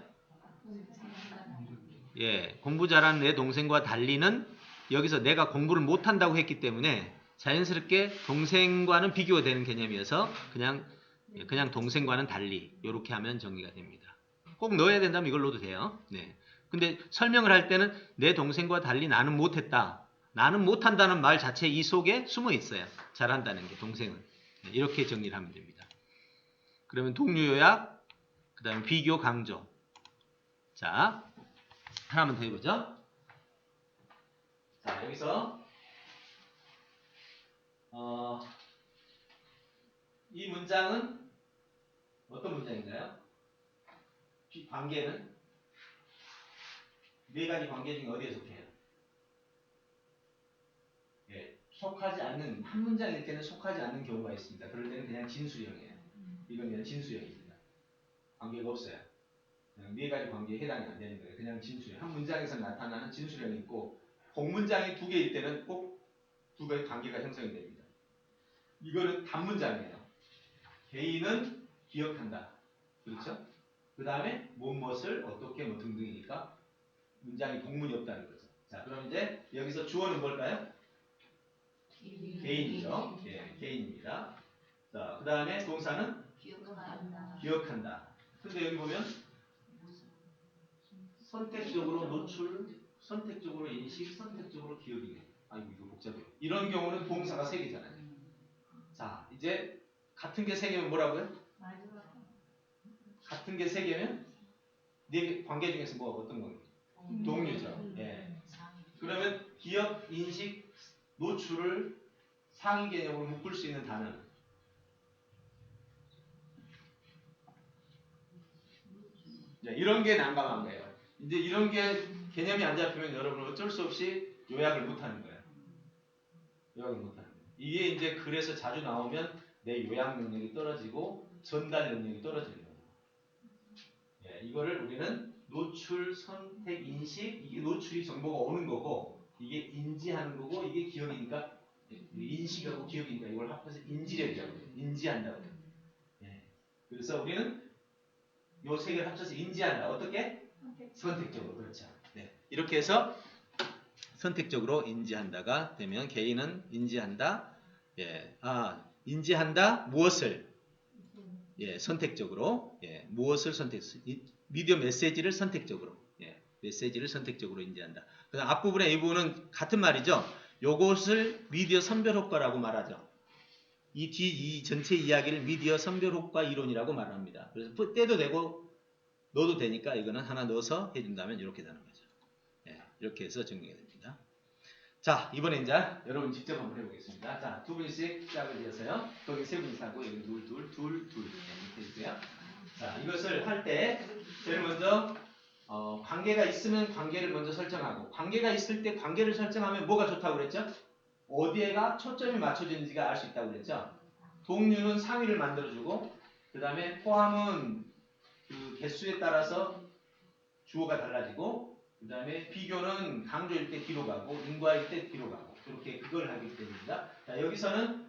Speaker 1: 예, 공부 잘하는 내 동생과 달리는 여기서 내가 공부를 못한다고 했기 때문에 자연스럽게 동생과는 비교가 되는 개념이어서 그냥 동생과는 달리 이렇게 하면 정리가 됩니다. 꼭 넣어야 된다면 이걸 넣어도 돼요. 네. 근데 설명을 할 때는 내 동생과 달리 나는 못했다. 나는 못한다는 말 자체 이 속에 숨어 있어요. 잘한다는 게 동생은. 네, 이렇게 정리를 하면 됩니다. 그러면 동류요약, 그 다음에 비교 강조. 자, 하나만 더 해보죠. 자, 여기서 이 문장은 어떤 문장인가요? 관계는 네 가지 관계 중에 어디에 속해요? 예, 속하지 않는 한 문장일 때는 속하지 않는 경우가 있습니다. 그럴 때는 그냥 진수형이에요. 이건 그냥 진수형입니다. 관계가 없어요. 그냥 네 가지 관계에 해당이 안 되는 거예요. 그냥 진수형. 한 문장에서 나타나는 진수형이 있고 복문장이 두 개일 때는 꼭 두 가지 관계가 형성이 됩니다. 이거는 단문장이에요. 개인은 기억한다. 그렇죠? 그 다음에 무엇을 어떻게 뭐 등등이니까 문장이 복문이 없다는 거죠. 자, 그럼 이제 여기서 주어는 뭘까요? 개인이죠. 예, 개인입니다. 자, 그 다음에 동사는 기억한다. 근데 여기 보면 선택적으로 노출, 선택적으로 인식, 선택적으로 기억이네. 아이고 이거 복잡해요. 이런 경우는 동사가 3개잖아요. 자, 이제 같은 게 3개면 뭐라고요? 같은 게 3개면 네 관계 중에서 뭐 어떤 겁니까? 동류죠. 예. 그러면 기억, 인식, 노출을 상위 개념으로 묶을 수 있는 단어는 이런 게 난감한 거예요. 이제 이런 게 개념이 안 잡히면 여러분은 어쩔 수 없이 요약을 못 하는 거예요. 요약을 못 하는 거예요. 이게 이제 글에서 자주 나오면 내 요약 능력이 떨어지고 전달 능력이 떨어지는 거예요. 예, 이거를 우리는 노출, 선택, 인식, 이게 노출이 정보가 오는 거고 이게 인지하는 거고 이게 기억이니까 인식하고 기억이니까 이걸 합해서 인지력이라고 해요. 인지한다고 해요. 예. 그래서 우리는 요 세 개를 합쳐서 인지한다. 어떻게? 선택적으로. 그렇죠. 네. 이렇게 해서 선택적으로 인지한다가 되면 개인은 인지한다. 예. 인지한다. 무엇을? 예, 선택적으로. 예. 무엇을 미디어 메시지를 선택적으로. 예. 메시지를 선택적으로 인지한다. 그다음 앞부분의 이 부분은 같은 말이죠. 요것을 미디어 선별 효과라고 말하죠. 이 전체 이야기를 미디어 선별 효과 이론이라고 말합니다. 그래서 떼도 되고 넣어도 되니까 이거는 하나 넣어서 해준다면 이렇게 되는 거죠. 예, 이렇게 해서 정리가 됩니다. 자, 이번에 이제 여러분 직접 한번 해보겠습니다. 자, 두 분씩 짝을 지어서요. 거기 세 분이서 하고 여기 둘 이렇게 해주세요. 자, 이것을 할 때 제일 먼저 관계가 있으면 관계를 먼저 설정하고 관계가 있을 때 관계를 설정하면 뭐가 좋다고 그랬죠? 어디에가 초점이 맞춰지는지가 알 수 있다고 그랬죠? 동류는 상위를 만들어주고 그 다음에 포함은 그 개수에 따라서 주어가 달라지고 그 다음에 비교는 강조일 때 뒤로 가고 인과일 때 뒤로 가고 그렇게 그걸 하기 때문입니다. 자, 여기서는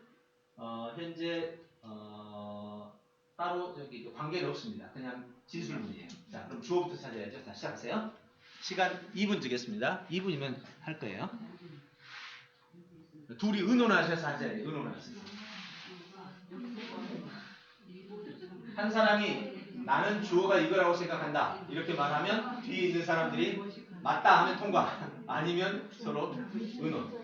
Speaker 1: 현재 따로 저기 관계는 없습니다. 그냥 진술문이에요. 자, 그럼 주어부터 찾아야죠. 자, 시작하세요. 시간 2분 주겠습니다. 2분이면 할 거예요. 둘이 의논하셔서 하세요. 의논하셔서. 한 사람이 나는 주어가 이거라고 생각한다. 이렇게 말하면 뒤에 있는 사람들이 맞다 하면 통과. 아니면 서로 의논.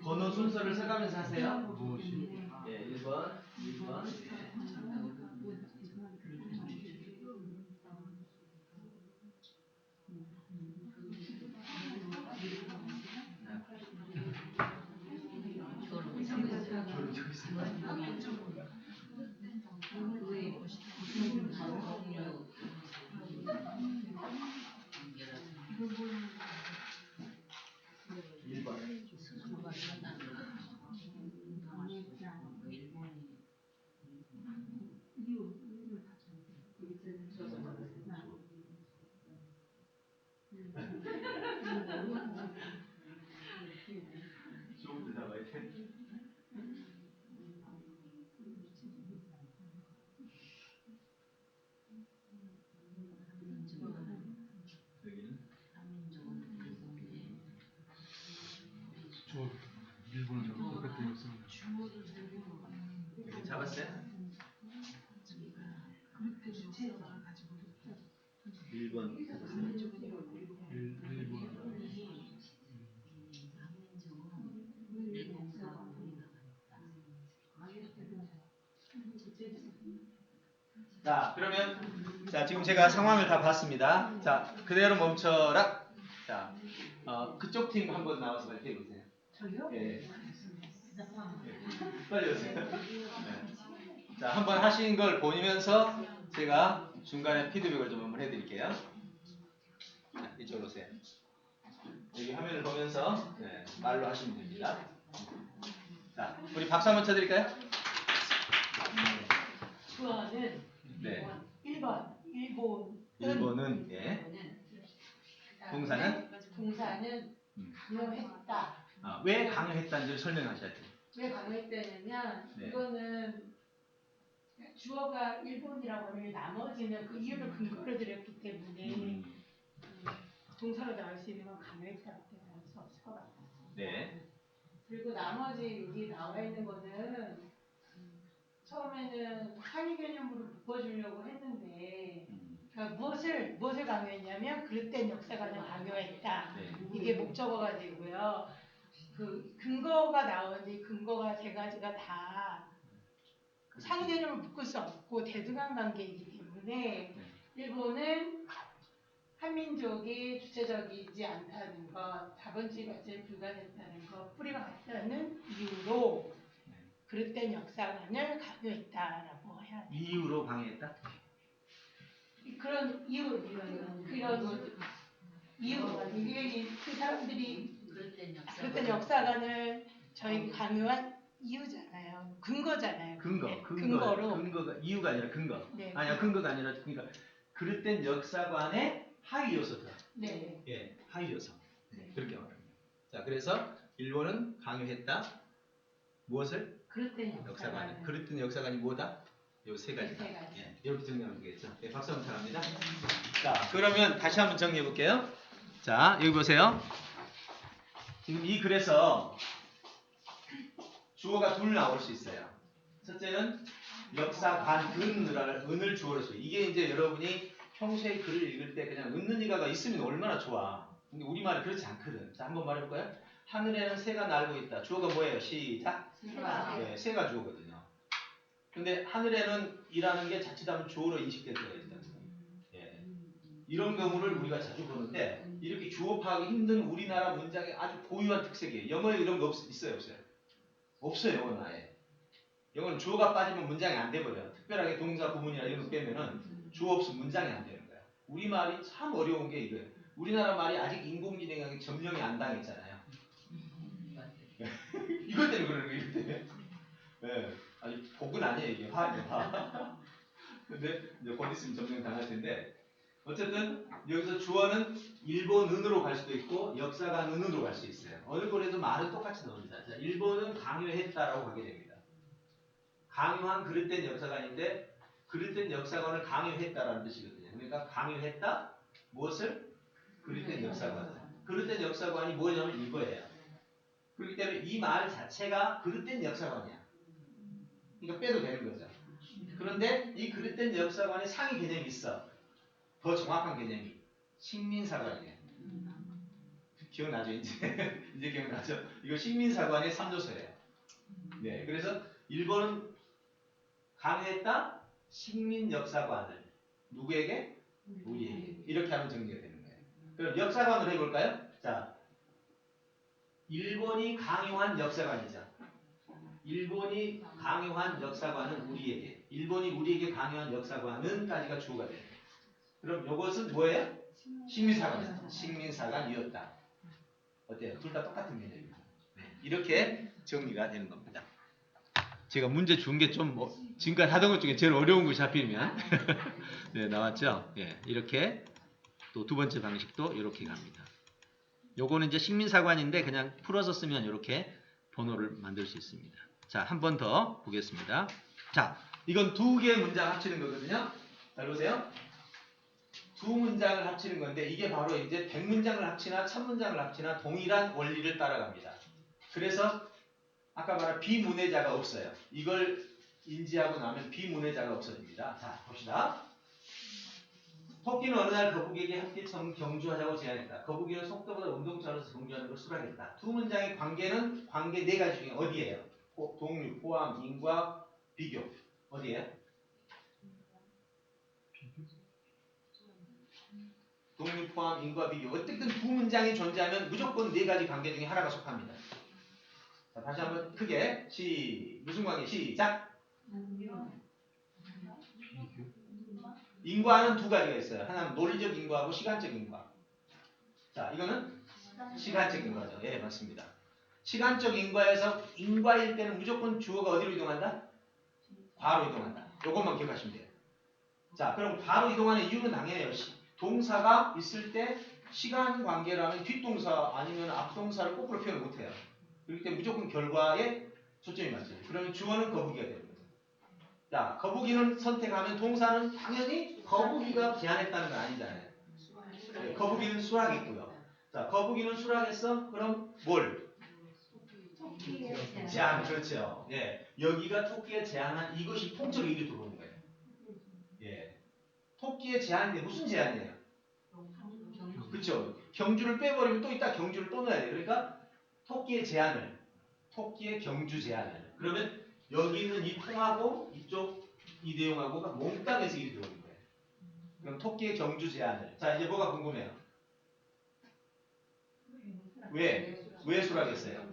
Speaker 1: 번호 순서를 써가면서 하세요. 예, 1번, 2번. 좀 잡아야 돼. 여기는
Speaker 4: 저 일본어랑 똑같은 거
Speaker 1: 여기 잡았어요? 1번 잡았어요.
Speaker 4: 1번
Speaker 1: 자, 그러면 자, 지금 제가 상황을 다 봤습니다. 자, 그대로 멈춰라. 자, 그쪽 팀 한번 나와서 발표해 보세요.
Speaker 3: 저요?
Speaker 1: 예. 빨리 오세요. 네. 자, 한번 하신 걸 보면서 제가 중간에 피드백을 좀 한번 해드릴게요. 자, 이쪽으로 오세요. 여기 화면을 보면서 네, 말로 하시면 됩니다. 자, 우리 박수 한번 쳐드릴까요?
Speaker 3: 주어는
Speaker 1: 네.
Speaker 3: 1번 일본
Speaker 1: 1번은 예. 동사는
Speaker 3: 동사는 강요했다.
Speaker 1: 왜 강요했다는지를 설명하셔야 돼요.
Speaker 3: 왜 강요했다냐면
Speaker 1: 네.
Speaker 3: 이거는 주어가 일본이라고 하면 나머지는 그 이유를 근거로 드렸기 때문에 동사로 나올 수 있는 건 강요했다밖에 나올 수 없을 것 같아요.
Speaker 1: 네.
Speaker 3: 그리고 나머지 여기 나와 있는 거는 처음에는 상위 개념으로 묶어주려고 했는데 그러니까 무엇을 강요했냐면 그릇된 역사관을 강요했다.
Speaker 1: 네.
Speaker 3: 이게 목적어가 되고요. 그 근거가 나오는데 근거가 세 가지가 다 상위 개념을 묶을 수 없고 대등한 관계이기 때문에 일본은 한민족이 주체적이지 않다는 것, 자본주의 발전에 불가능했다는 것, 뿌리가 같다는 이유로 그릇된 역사관을 강요했다라고 해야 돼요.
Speaker 1: 이유로 강요했다?
Speaker 3: 그런 이유, 이게 그 사람들이 그릇된 역사관을 저희 강요한 이유잖아요. 근거잖아요.
Speaker 1: 근거가 이유가 아니라 근거.
Speaker 3: 네.
Speaker 1: 아니야, 근거가 아니라 그러니까 그릇된 역사관의 하위 요소다.
Speaker 3: 네.
Speaker 1: 예, 하위 요소. 네, 그렇게 말합니다. 자, 그래서 일본은 강요했다. 무엇을?
Speaker 3: 그릇된
Speaker 1: 역사관. 그릇된 역사관이 뭐다? 요 세 가지다.
Speaker 3: 세 가지.
Speaker 1: 예, 이렇게 정리하면 되겠죠. 네, 박수 한번 쳐갑니다. 자, 그러면 다시 한번 정리해 볼게요. 자, 여기 보세요. 지금 이 글에서 주어가 둘 나올 수 있어요. 첫째는 역사관은을 주어로 써요. 이게 이제 여러분이 평소에 글을 읽을 때 그냥 은는 이가가 있으면 얼마나 좋아. 근데 우리말이 그렇지 않거든. 자, 한번 말해볼까요? 하늘에는 새가 날고 있다. 주어가 뭐예요? 시작. 네, 새가 주어거든요. 근데 하늘에는 이라는 게 자칫하면 주어로 인식될 때가 있잖아요. 예. 이런 경우를 우리가 자주 보는데 이렇게 주어 파악이 힘든 우리나라 문장의 아주 고유한 특색이에요. 영어에 이런 거 있어요? 없어요? 없어요. 영어는 아예. 영어는 주어가 빠지면 문장이 안 돼버려. 특별하게 동사, 구문이나 이런 거 빼면은 주어 없으면 문장이 안 되는 거야. 우리말이 참 어려운 게 이거예요. 우리나라 말이 아직 인공지능이 점령이 안 당했잖아요. 이것 때문에 그러는 거예요. 이것 때문에. 네. 아니 복은 아니에요. 이게 화예요. 화. 근데 이제 곧 있으면 점령 당할 텐데 어쨌든 여기서 주어는 일본은으로 갈 수도 있고 역사관은으로 갈 수 있어요. 어느 글에도 말은 똑같이 나옵니다. 자, 일본은 강요했다라고 하게 됩니다. 강요한 그릇된 역사관인데 그릇된 역사관을 강요했다라는 뜻이거든요. 그러니까 강요했다 무엇을? 그릇된 역사관. 그릇된 역사관이 뭐냐면 이거예요. 그렇기 때문에 이 말 자체가 그릇된 역사관이야. 그러니까 빼도 되는 거죠. 그런데 이 그릇된 역사관에 상위 개념이 있어. 더 정확한 개념이 식민사관이에요. 기억나죠? 이제 이제 기억나죠? 이거 식민사관의 3조서예요. 네, 그래서 일본은 강요했다 식민역사관을 누구에게? 우리에게. 이렇게 하면 정리가 되는 거예요. 그럼 역사관으로 해볼까요? 자, 일본이 강요한 역사관이죠. 일본이 강요한 역사관은 우리에게. 일본이 우리에게 강요한 역사관은까지가 주어가 돼요. 그럼 이것은 뭐예요? 식민사관이죠. 식민사관이었다. 어때요? 둘 다 똑같은 개념입니다. 네, 이렇게 정리가 되는 겁니다. 제가 문제 준 게 좀 지금까지 하던 것 중에 제일 어려운 것이 하필이면 네, 나왔죠. 예, 이렇게 또 두 번째 방식도 이렇게 갑니다. 요거는 이제 식민사관인데 그냥 풀어서 쓰면 이렇게 번호를 만들 수 있습니다. 자, 한 번 더 보겠습니다. 자, 이건 두 개의 문장 합치는 거거든요. 잘 보세요. 두 문장을 합치는 건데 이게 바로 이제 100문장을 합치나 1000문장을 합치나 동일한 원리를 따라갑니다. 그래서 아까 말한 비문해자가 없어요. 이걸 인지하고 나면 비문해자가 없어집니다. 자, 봅시다. 토끼는 어느 날 거북이에게 함께 경주하자고 제안했다. 거북이는 속도보다 운동처럼서 경주하는 걸 수락했다. 두 문장의 관계는 관계 네 가지 중에 어디예요? 동류, 포함, 인과, 비교. 어디예요? 동류, 포함, 인과, 비교. 어쨌든 두 문장이 존재하면 무조건 네 가지 관계 중에 하나가 속합니다. 자, 다시 한번 크게 무슨 관계? 시작. 인과는 두 가지가 있어요. 하나는 논리적 인과하고 시간적 인과. 자, 이거는 시간적 인과죠. 예, 맞습니다. 시간적 인과에서 인과일 때는 무조건 주어가 어디로 이동한다? 과로 이동한다. 이것만 기억하시면 돼요. 자, 그럼 과로 이동하는 이유는 당연해요. 동사가 있을 때 시간 관계라면 뒷동사 아니면 앞동사를 거꾸로 표현을 못해요. 그렇기 때문에 무조건 결과에 초점이 맞죠. 그러면 주어는 거북이가 되는 거죠. 자, 거북이는 선택하면 동사는 당연히 거북이가 제안했다는 건 아니잖아요. 네, 거북이는 수락했고요. 자, 거북이는 수락했어? 그럼 뭘? 제안, 그렇죠. 예, 여기가 토끼에 제안한 이것이 통째로 이리 들어오는 거예요. 예, 토끼의 제안인데 무슨 제안이에요? 그렇죠. 경주를 빼버리면 또 이따 경주를 또 넣어야 돼요. 그러니까 토끼의 제안을, 토끼의 경주 제안을. 그러면 여기 있는 이 통하고 이쪽 이 내용하고가 몽땅해서 이리 들어오는 거예요. 그럼 토끼의 경주 제안을. 자, 이제 뭐가 궁금해요? 왜 수락했어요?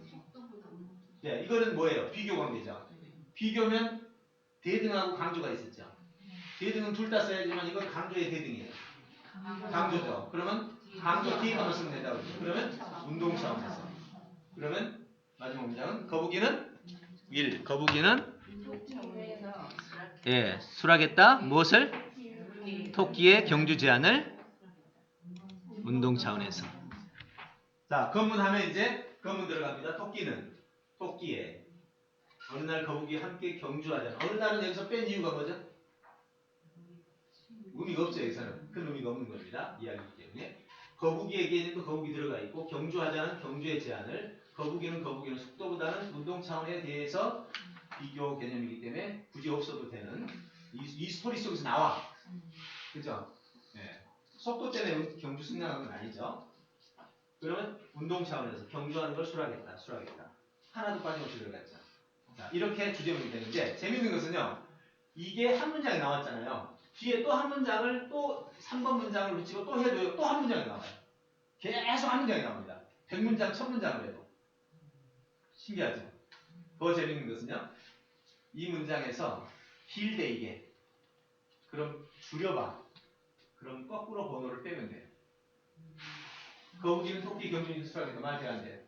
Speaker 1: 네, 이거는 뭐예요? 비교 관계죠. 비교면 대등하고 강조가 있었죠. 대등은 둘 다 써야지만 이건 강조의 대등이에요. 강조죠. 그러면 강조 뒤에만 쓰면 된다고 그러죠. 그러면 운동 차원에서. 그러면 마지막 문장은 거북이는 1. 거북이는 예, 수락했다. 무엇을? 토끼의 경주 제안을 운동 차원에서. 자, 검문하면 이제 검문 들어갑니다. 토끼의 어느 날 거북이 함께 경주하잖아. 어느 날은 여기서 뺀 이유가 뭐죠? 의미가 없죠. 여기서는 큰 의미가 없는 겁니다. 이야기이기 때문에 거북이에게는 또 거북이 들어가 있고 경주하자는 경주의 제안을 거북이는 속도보다는 운동 차원에 대해서 비교 개념이기 때문에 굳이 없어도 되는 이 스토리 속에서 나와. 그죠? 네. 속도 때문에 경주 승낙한 건 아니죠. 그러면 운동 차원에서 경주하는 걸 수락했다. 하나도 빠짐없이 들어갔죠. 자, 이렇게 주제문이 되는데 재밌는 것은요. 이게 한 문장이 나왔잖아요. 뒤에 또 한 문장을 또 3번 문장을 붙이고 또 해도요. 또 한 문장이 나와요. 계속 한 문장이 나옵니다. 100문장, 1000문장을 해도. 신기하죠? 더 재밌는 것은요. 이 문장에서 길대 이게. 그럼 줄여봐. 그럼 거꾸로 번호를 빼면 돼요. 거북이는 토끼 경주인 수학에서 말이 안 돼요.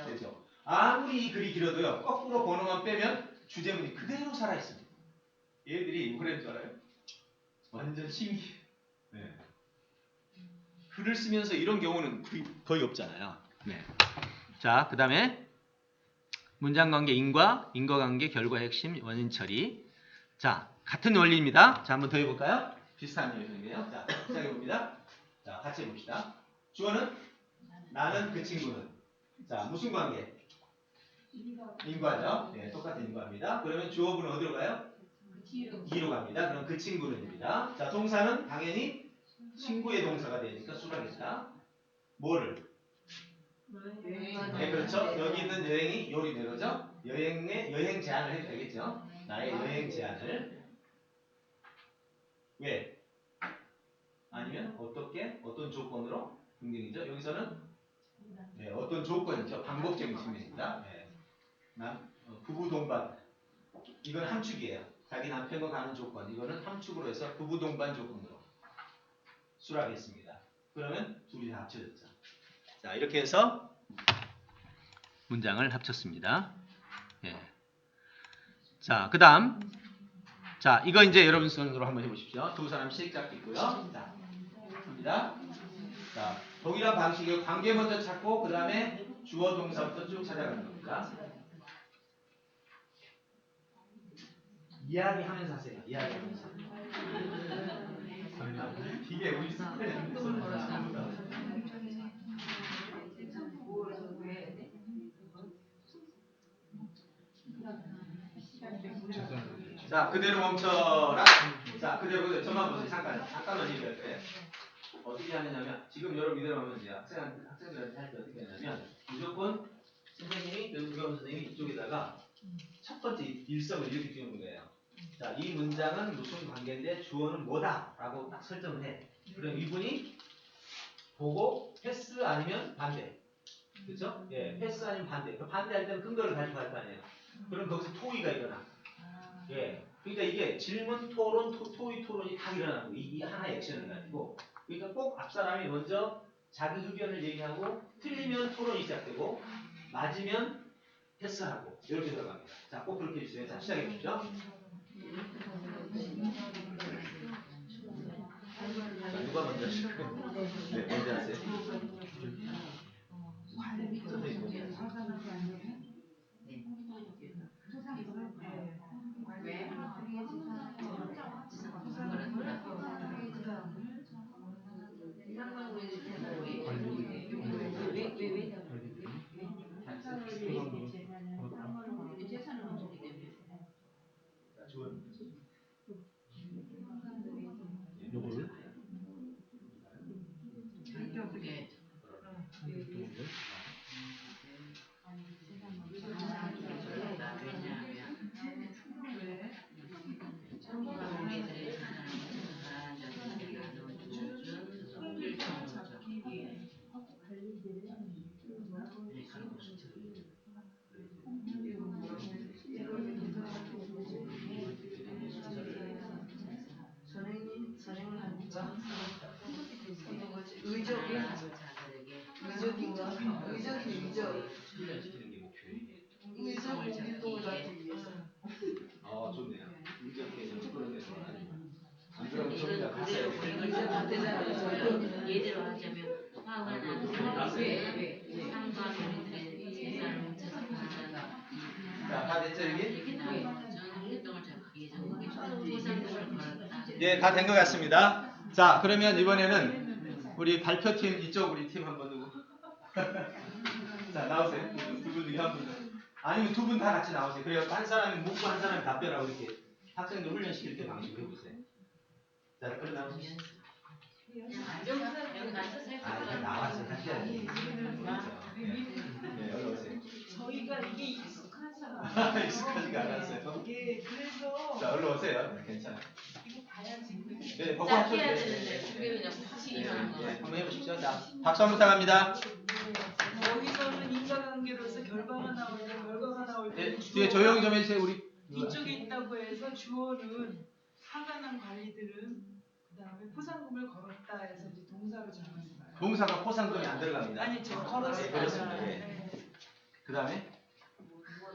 Speaker 1: 되죠? 아무리 이 글이 길어도요. 거꾸로 번호만 빼면 주제문이 그대로 살아있습니다. 얘들이 뭐라는 줄 알아요? 완전 신기해. 네. 글을 쓰면서 이런 경우는 거의 없잖아요. 네. 자, 그 다음에 문장관계 인과관계 결과의 핵심 원인 처리. 자, 같은 원리입니다. 자, 한번 더 해볼까요? 비슷한 내용이에요. 자, 시작해봅니다. 자, 같이 해봅시다. 주어는 나는 그 친구는. 자, 무슨 관계? 인과죠. 네, 똑같은 인과입니다. 그러면 주어분은 어디로 가요? 2로 갑니다. 그럼 그 친구는입니다. 자, 동사는 당연히 친구의 동사가 되니까 수락했다. 뭐를? 네, 그렇죠. 여기 있는 여행이 요리네, 그죠? 여행 제안을 해도 되겠죠? 나의 여행 제안을. 왜? 아니면 어떻게? 어떤 조건으로? 등등이죠. 여기서는 네, 어떤 조건이죠. 방법적인 측면입니다. 네. 부부 동반. 이건 함축이에요. 자기 남편과 가는 조건. 이거는 함축으로 해서 부부 동반 조건으로 수락했습니다. 그러면 둘이 다 합쳐졌죠. 자, 이렇게 해서 문장을 합쳤습니다. 예. 자, 그 다음. 자, 이거 이제 여러분 손으로 한번 해보십시오. 두 사람씩 잡겠고요. 자, 갑니다. 자, 동일한 방식의 관계 먼저 찾고, 그 다음에 주어 동사부터 쭉 찾아가는 겁니다. 이야기하면서 하세요. 이야기하면서. 이게 우리 스타일입니다. 자, 그대로 멈춰라. 자, 그대로 저만 보세요. 잠깐만 얘기할 거예요. 어떻게 하느냐면 지금 여러분 이대로 하면 돼요. 학생들한테 할 때 어떻게 하냐면 무조건 선생님이 우경 선생님이 이쪽에다가 첫 번째 일성을 이렇게 띄우는 거예요. 자, 이 문장은 무슨 관계인데 주어는 뭐다라고 딱 설정을 해. 그럼 이분이 보고 패스 아니면 반대. 그렇죠? 예, 패스 아니면 반대. 그 반대할 때는 근거를 가지고 할 거 아니에요. 그럼 거기서 토의가 일어나. 예. 그러니까 이게 질문, 토론, 토의, 토론이 다 일어나고 이 하나의 액션을 가지고 그러니까 꼭 앞사람이 먼저 자기 의견을 얘기하고 틀리면 토론이 시작되고 맞으면 패스하고 이렇게 들어갑니다. 자, 꼭 그렇게 해주세요. 자, 시작해 주시죠. 자, 누가 먼저 하실까요? 네, 먼저 하세요. 선생님 먼저 하세요.
Speaker 5: 의적이죠.
Speaker 1: 훈련시키는 게 목표예요.
Speaker 5: 의적 공기동을 잡기 위해서.
Speaker 1: 좋네요. 의적 개념을 끌어내서 안 그러면 좀 이따
Speaker 6: 그대로
Speaker 1: 가세요.
Speaker 6: 이걸 상태잖아요. 예대로 하자면 화가 나는 왜 상관 우리들의 재산을 훔쳐서 가난하다.
Speaker 1: 자, 다 됐죠 여기?
Speaker 6: 이렇게 나와요. 저는 활동을 잡기 위해서 포상금을 걸었다.
Speaker 1: 예, 다 된 것 같습니다. 자, 그러면 이번에는 우리 발표팀 이쪽 우리 팀 한번 누구? 자, 나오세요. 두 분 중에 한 분. 아니면 두 분 다 같이 나오세요. 그래요. 한 사람이 묻고 한 사람이 답변하고 이렇게 학생들 훈련시킬 때 방식으로 해보세요. 자, 그럼 나오세요.
Speaker 6: 여기 앉아서 할
Speaker 1: 그냥 나와서 하셔야지. 네, 여기 오세요.
Speaker 3: 저희가 이게 익숙한 사람.
Speaker 1: 익숙하지가 않았어요.
Speaker 3: 예, 그래서
Speaker 1: 자, 얼른 오세요. 괜찮아요.
Speaker 3: 이거 봐야지.
Speaker 1: 네, 보고
Speaker 6: 짧게
Speaker 1: 하셔도
Speaker 6: 해야
Speaker 1: 돼요.
Speaker 6: 되는데 그게 그냥 붙이기만 한 거.
Speaker 1: 네, 한번 해보십시오. 자, 박수 한번 부탁합니다.
Speaker 5: 여기서는 인과관계로서 결과가 나올 때 결과가 나올 때
Speaker 1: 네, 뒤에 조용히 좀 해주세요. 우리
Speaker 5: 뒤쪽에 있다고 해서 주어는 화가 난 관리들은 그 다음에 포상금을 걸었다 해서 이제 동사로 정하는 거예요.
Speaker 1: 동사가 포상금이 안 들어갑니다.
Speaker 5: 아니 저 걸었어요.
Speaker 1: 네, 그렇습니다. 예.
Speaker 5: 네.
Speaker 1: 그 다음에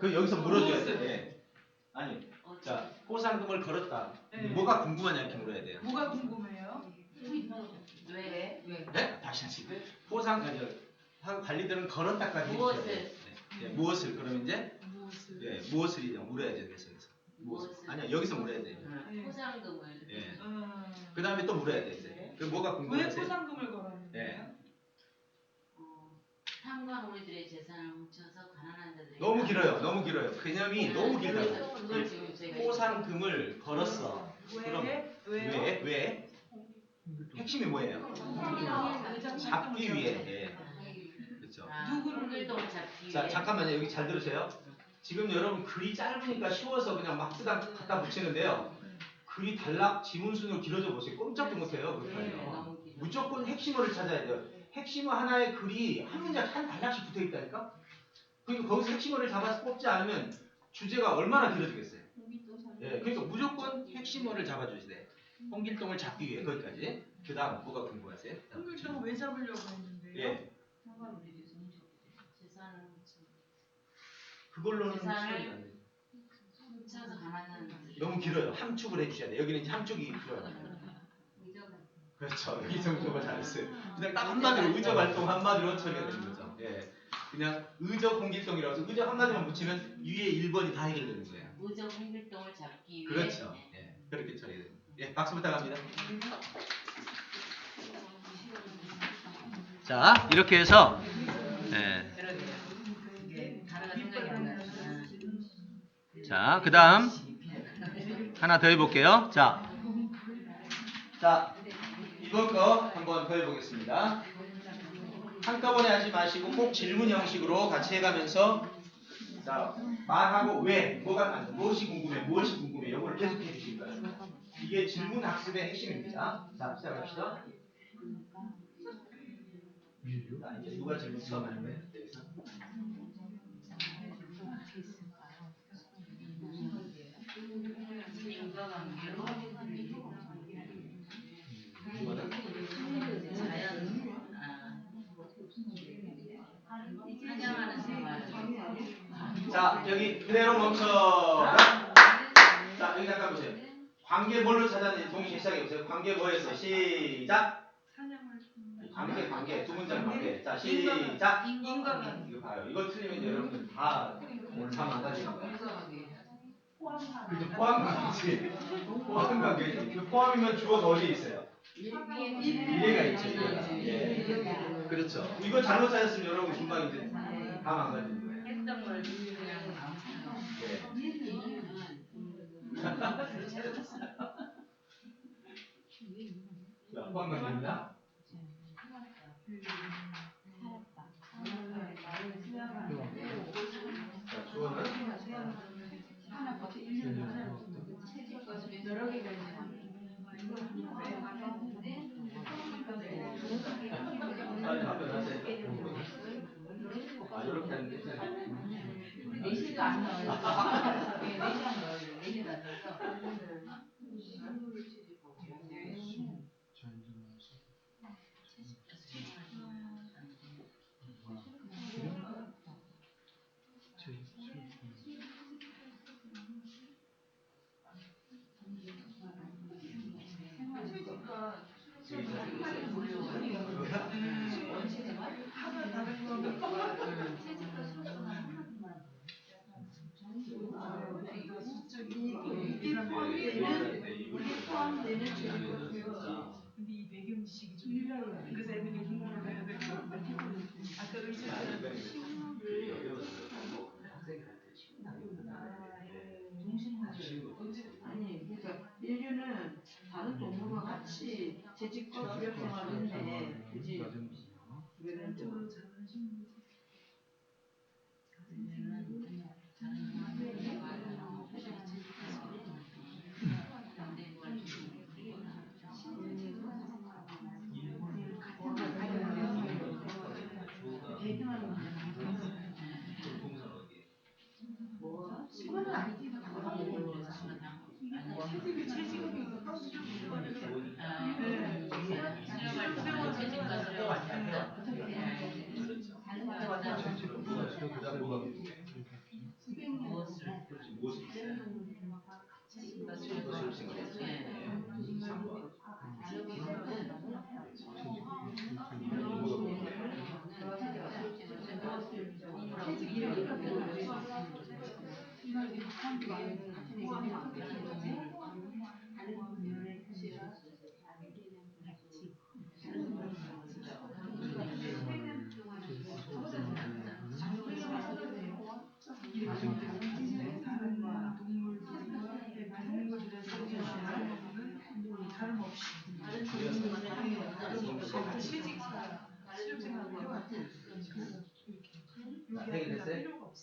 Speaker 1: 그 여기서 물어줘야 돼. 예. 아니, 자, 포상금을 걸었다.
Speaker 5: 네.
Speaker 1: 뭐가 궁금하냐 이렇게 물어야 돼요.
Speaker 5: 뭐가 궁금해요?
Speaker 6: 왜?
Speaker 1: 네? 다시. 포상 관리들은 걸었다까지
Speaker 6: 무엇을?
Speaker 1: 해주셔야 돼요. 네. 무엇을 그러면 이제
Speaker 5: 무엇을?
Speaker 1: 예, 무엇을 이제 물어야 돼요. 그래서 무엇을.
Speaker 6: 무엇을?
Speaker 1: 아니야, 여기서 물어야 돼요.
Speaker 5: 네.
Speaker 6: 포상금을.
Speaker 1: 예.
Speaker 5: 어,
Speaker 1: 그 다음에 또 물어야 돼 이제. 그 뭐가
Speaker 5: 왜
Speaker 1: 궁금하세요?
Speaker 5: 포상금을 걸었는데요?
Speaker 1: 네.
Speaker 6: 상관 우리들의 재산을 훔쳐서 가난한 자들에게.
Speaker 1: 너무 길어요. 너무 길어요. 개념이 너무
Speaker 6: 그래서
Speaker 1: 길다고.
Speaker 6: 그걸 지금 저희가
Speaker 1: 포상금을 걸었어. 그럼
Speaker 5: 왜? 왜요?
Speaker 1: 왜? 핵심이 뭐예요? 잡기 위해. 예. 그렇죠.
Speaker 6: 누구를 활동을 잡기 위해.
Speaker 1: 자, 잠깐만요. 여기 잘 들으세요. 지금 여러분 글이 짧으니까 쉬워서 그냥 막 쓰다 갖다 붙이는데요. 글이 단락 지문순으로 길어져 보세요. 꼼짝도 못해요. 그렇게 하면.
Speaker 6: 너무 길어.
Speaker 1: 무조건 핵심어를 찾아야 돼요. 핵심어 하나의 글이 한 문장 한 단락씩 붙어 있다니까? 그러니까 거기서 핵심어를 잡아서 뽑지 않으면 주제가 얼마나 길어지겠어요? 예, 그러니까 무조건 핵심어를 잡아주셔야 돼요. 홍길동을 잡기 위해 거기까지. 그 다음 뭐가 궁금하세요?
Speaker 5: 홍길동을 왜 잡으려고 했는데요?
Speaker 1: 예,
Speaker 6: 재산을
Speaker 1: 그걸로는
Speaker 6: 재산을
Speaker 1: 수준이 안 돼요.
Speaker 6: 훔쳐서 가난한 자들에게.
Speaker 1: 너무 길어요. 함축을 해주셔야 돼요. 여기는 이제 함축이 필요합니다. 그렇죠. 이 정도가 잘했어요. 그냥 딱 한마디로 의적 활동 한마디로 처리가 되는 거죠. 예, 그냥 의적 홍길동이라고 해서 의적 한마디만 붙이면 위에 1번이 다 해결되는 거예요.
Speaker 6: 무적 홍길동을 잡기 위해.
Speaker 1: 그렇죠. 예, 그렇게 처리돼요. 예, 박수 부탁합니다. 자, 이렇게 해서 예.
Speaker 6: 이게 단어가 생각이 안 나요.
Speaker 1: 자, 그 다음 하나 더 해볼게요. 자, 이번 거 한번 더 해보겠습니다. 한꺼번에 하지 마시고 꼭 질문 형식으로 같이 해가면서 자, 말하고 왜, 무엇이 궁금해 이걸 계속 해주실 거예요. 이게 질문 학습의 핵심입니다. 자, 시작합시다. 자, 이제 누가 질문 처음 하는 거예요? 여기서.
Speaker 6: 인과관계로
Speaker 1: 이거는
Speaker 6: 자연 사냥하는 생활.
Speaker 1: 자, 여기 그대로 멈춰. 자, 여기 잠깐 보세요. 관계 뭘로 찾았는지 동시에 시작해 보세요. 관계 뭐였어요? 시작. 관계 두 문장 관계. 자, 시작.
Speaker 5: 인과관계.
Speaker 1: 이거 봐요. 이거 틀리면 이제 여러분들 다 망가지는 거예요. 그죠? 포함관계지. 포함관계지. 그 포함이면 주어가 어디에 있어요? 일례가 있죠. 일례가. 예. 그렇죠. 이거 잘못 찾았으면 여러분 금방 이제 다 망가지는 거예요.
Speaker 6: 했던 걸 그냥
Speaker 1: 자, 포함관계입니다. 자, 주어는
Speaker 6: 여러 개가 있네요.
Speaker 1: 빨리 답변하세요. 아, 이렇게 하는 게
Speaker 6: 내시도 안 넣어요. 내시 안 넣어요. 내시도 안 넣어서.
Speaker 4: 자연스러워서
Speaker 5: 하면 다른 거 이게 포함되는 제도고요. 근데 이 배경 지식이 좀 필요해요. 그래서 애들이 공부를 해야 될 것 같아요. 아까 의사들한테
Speaker 7: 아니, 그러니까 인류는 다른 동물과 같이 재직과 부력 생활을 했네. 그지?
Speaker 5: 전적으로 잘하시는 거지.
Speaker 7: 그거는 아니지.
Speaker 5: 다른 동물들과 맞는 것들에 대해서 다름없이 채직과 실험생활을 해왔다.
Speaker 1: 자, 해결됐어요?
Speaker 5: 필요가 없어.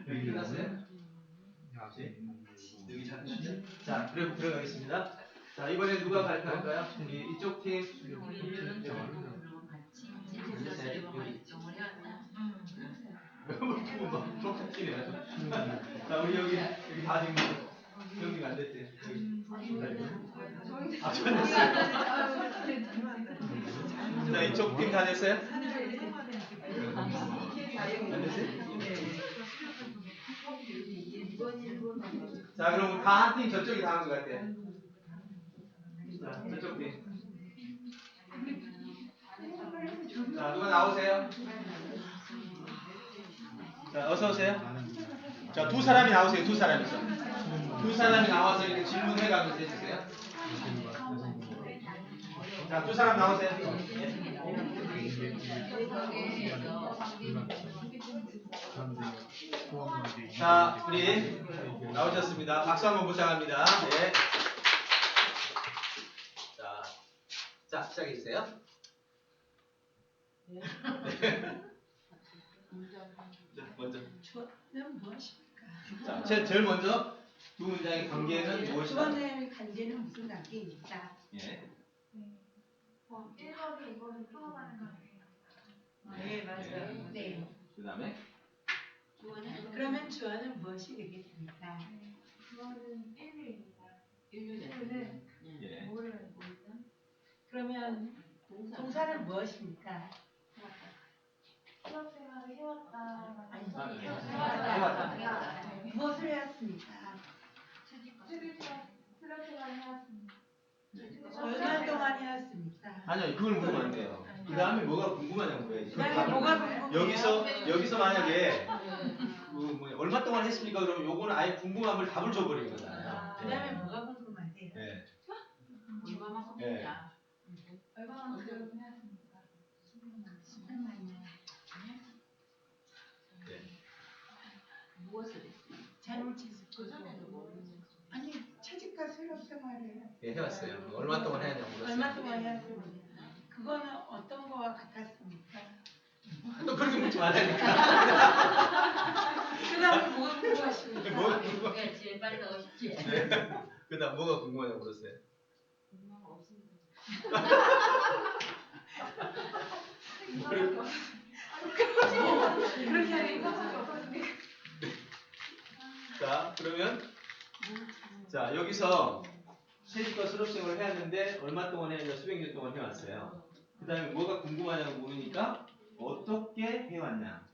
Speaker 1: 여기 끝났어요? 여기 잡으시죠? 자, 그럼 들어가겠습니다. 자, 이번에 누가 발표할까요? 이쪽 팀. 자, 우리 여기 다 지금 정리가 안 됐대. 아, 전 됐어요. 자, 이쪽 팀 다 됐어요? 안 됐어요? 자, 그럼 다 한 팀 저쪽이 다 한 것 같아요. 자, 저쪽 팀. 자, 누가 나오세요? 자, 어서 오세요. 자, 두 사람이 나오세요. 두 사람이서. 두 사람이 나와서 이렇게 질문해가면서 해주세요. 자, 두 사람 나오세요. 자, 우리 나오셨습니다. 박수 한번 부탁합니다. 네. 자, 시작해주세요. 네. 자, 먼저.
Speaker 5: 저는 무엇입니까?
Speaker 1: 자, 제일 먼저 두 문장의 관계는 무엇이다?
Speaker 5: 주어의 관계는 무슨 관계입니까?
Speaker 1: 예.
Speaker 8: 1번이 이거를 풀어가는 거예요.
Speaker 5: 네, 맞아요. 네.
Speaker 1: 그 다음에
Speaker 5: 그러면 주어는 무엇이 되겠습니까?
Speaker 8: 그거는 1일입니다.
Speaker 6: 인류는
Speaker 1: 예.
Speaker 8: 뭐를 뭐죠?
Speaker 5: 그러면 동사는 무엇입니까?
Speaker 8: 수학생활을 해왔다.
Speaker 5: 아니,
Speaker 1: 해왔다.
Speaker 5: 무엇을 해왔습니까?
Speaker 8: 수학생활을 해왔습니다.
Speaker 5: 얼마 동안 해왔습니까?
Speaker 1: 아니요, 그걸 물으면 안 돼요. 그 다음에 뭐가 궁금하냐고 물어야지.
Speaker 5: 그 다음에 뭐가 궁금해요?
Speaker 1: 여기서 만약에 얼마 동안 했습니까? 그러면 요거는 아예 궁금함을 답을 줘버린 거잖아요.
Speaker 5: 그 다음에 뭐가 궁금하세요?
Speaker 1: 예.
Speaker 6: 얼마만큼
Speaker 1: 예.
Speaker 6: 했냐?
Speaker 8: 얼마만큼 해왔습니까?
Speaker 6: 무엇을 했어?
Speaker 5: 아니, 채집과 수렵생활을
Speaker 1: 예, 해왔어요. 얼마 동안 해야냐고 물었어요.
Speaker 5: 얼마 동안 해왔습니까? 그거는 어떤 거와 같았습니까?
Speaker 1: 또 그렇게 묻지 말라니까.
Speaker 5: 그 다음에 뭐가 궁금하십니까?
Speaker 1: 뭐가 궁금해?
Speaker 6: 그게 제일 빨리 가고 싶지.
Speaker 1: 네. 그 다음 뭐가 궁금하냐고 물었어요.
Speaker 5: 그렇게 하니까
Speaker 1: 자, 그러면 자, 여기서 채집과 수렵생활을 해왔는데 얼마 동안 해왔냐? 수백 년 동안 해왔어요. 그 다음에 뭐가 궁금하냐고 물으니까 어떻게 해왔냐?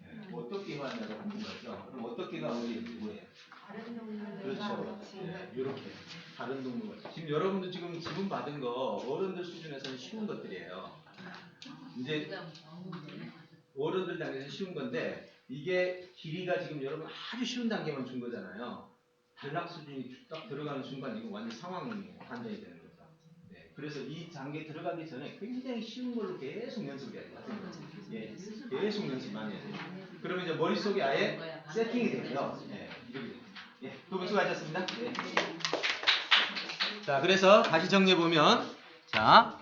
Speaker 1: 예. 어떻게 해왔냐가 궁금하죠. 그럼 어떻게가 어디인지 뭐예요?
Speaker 3: 다른 동물들과
Speaker 1: 그렇죠.
Speaker 3: 같이
Speaker 1: 이렇게 다른 동물. 지금 여러분들 지금 지분 받은 거 어른들 수준에서는 쉬운 것들이에요. 이제 어른들 단계에서 쉬운 건데 이게 길이가 지금 여러분 아주 쉬운 단계만 준 거잖아요. 단락 수준이 딱 들어가는 순간 이거 완전 상황 판단이 되는 거죠. 네, 그래서 이 단계에 들어가기 전에 굉장히 쉬운 걸로 계속 연습을 해야 돼요. 예, 계속 연습 많이 해야 돼요. 그러면 이제 머릿속에 아예 세팅이 돼요. 예, 이렇게. 예, 두 분 수고하셨습니다. 예. 자, 그래서 다시 정리해 보면, 자,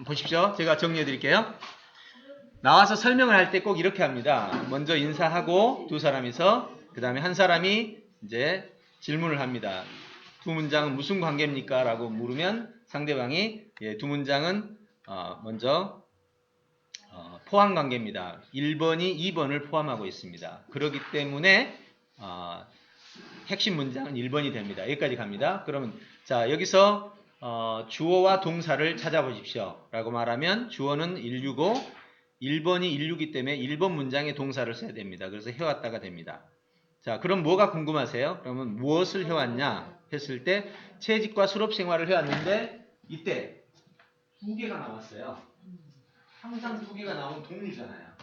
Speaker 1: 보십시오. 제가 정리해 드릴게요. 나와서 설명을 할 때 꼭 이렇게 합니다. 먼저 인사하고 두 사람이서, 그 다음에 한 사람이 이제 질문을 합니다. 두 문장은 무슨 관계입니까? 라고 물으면 상대방이 예, 두 문장은 먼저 포함 관계입니다. 1번이 2번을 포함하고 있습니다. 그렇기 때문에 핵심 문장은 1번이 됩니다. 여기까지 갑니다. 그러면 자 여기서 주어와 동사를 찾아보십시오. 라고 말하면 주어는 1유고 1번이 1유기 때문에 1번 문장에 동사를 써야 됩니다. 그래서 해왔다가 됩니다. 자 그럼 뭐가 궁금하세요? 그러면 무엇을 해왔냐 했을 때 채직과 수업생활을 해왔는데 이때 두 개가 나왔어요. 항상 두 개가 나오면 동류잖아요.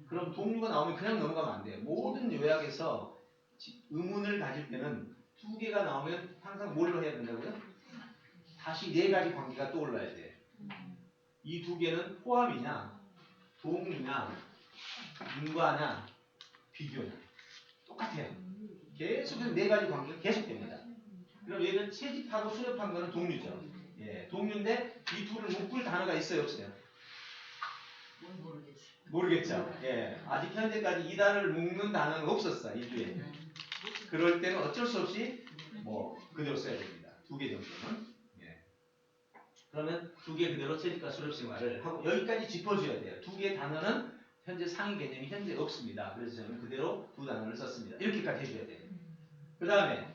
Speaker 1: 그럼 동류가 나오면 그냥 넘어가면 안 돼요. 모든 요약에서 의문을 가질 때는 두 개가 나오면 항상 뭘로 해야 된다고요? 다시 네 가지 관계가 떠올라야 돼. 이 두 개는 포함이냐, 동류냐, 인과냐, 비교냐. 똑같아요. 계속해서 네 가지 관계가 계속됩니다. 그럼 얘는 채집하고 수렵한 거는 동류죠. 예, 동류인데 이 둘을 묶을 단어가 있어요, 없어요? 모르겠죠. 예, 아직 현재까지 이 단어를 묶는 단어는 없었어, 이 주에. 그럴 때는 어쩔 수 없이 뭐 그대로 써야 됩니다. 두 개 정도는. 예. 그러면 두 개 그대로 채집과 수렵생활을 하고 여기까지 짚어줘야 돼요. 두 개의 단어는 현재 상위 개념이 현재 없습니다. 그래서 저는 그대로 두 단어를 썼습니다. 이렇게까지 해줘야 돼요. 그 다음에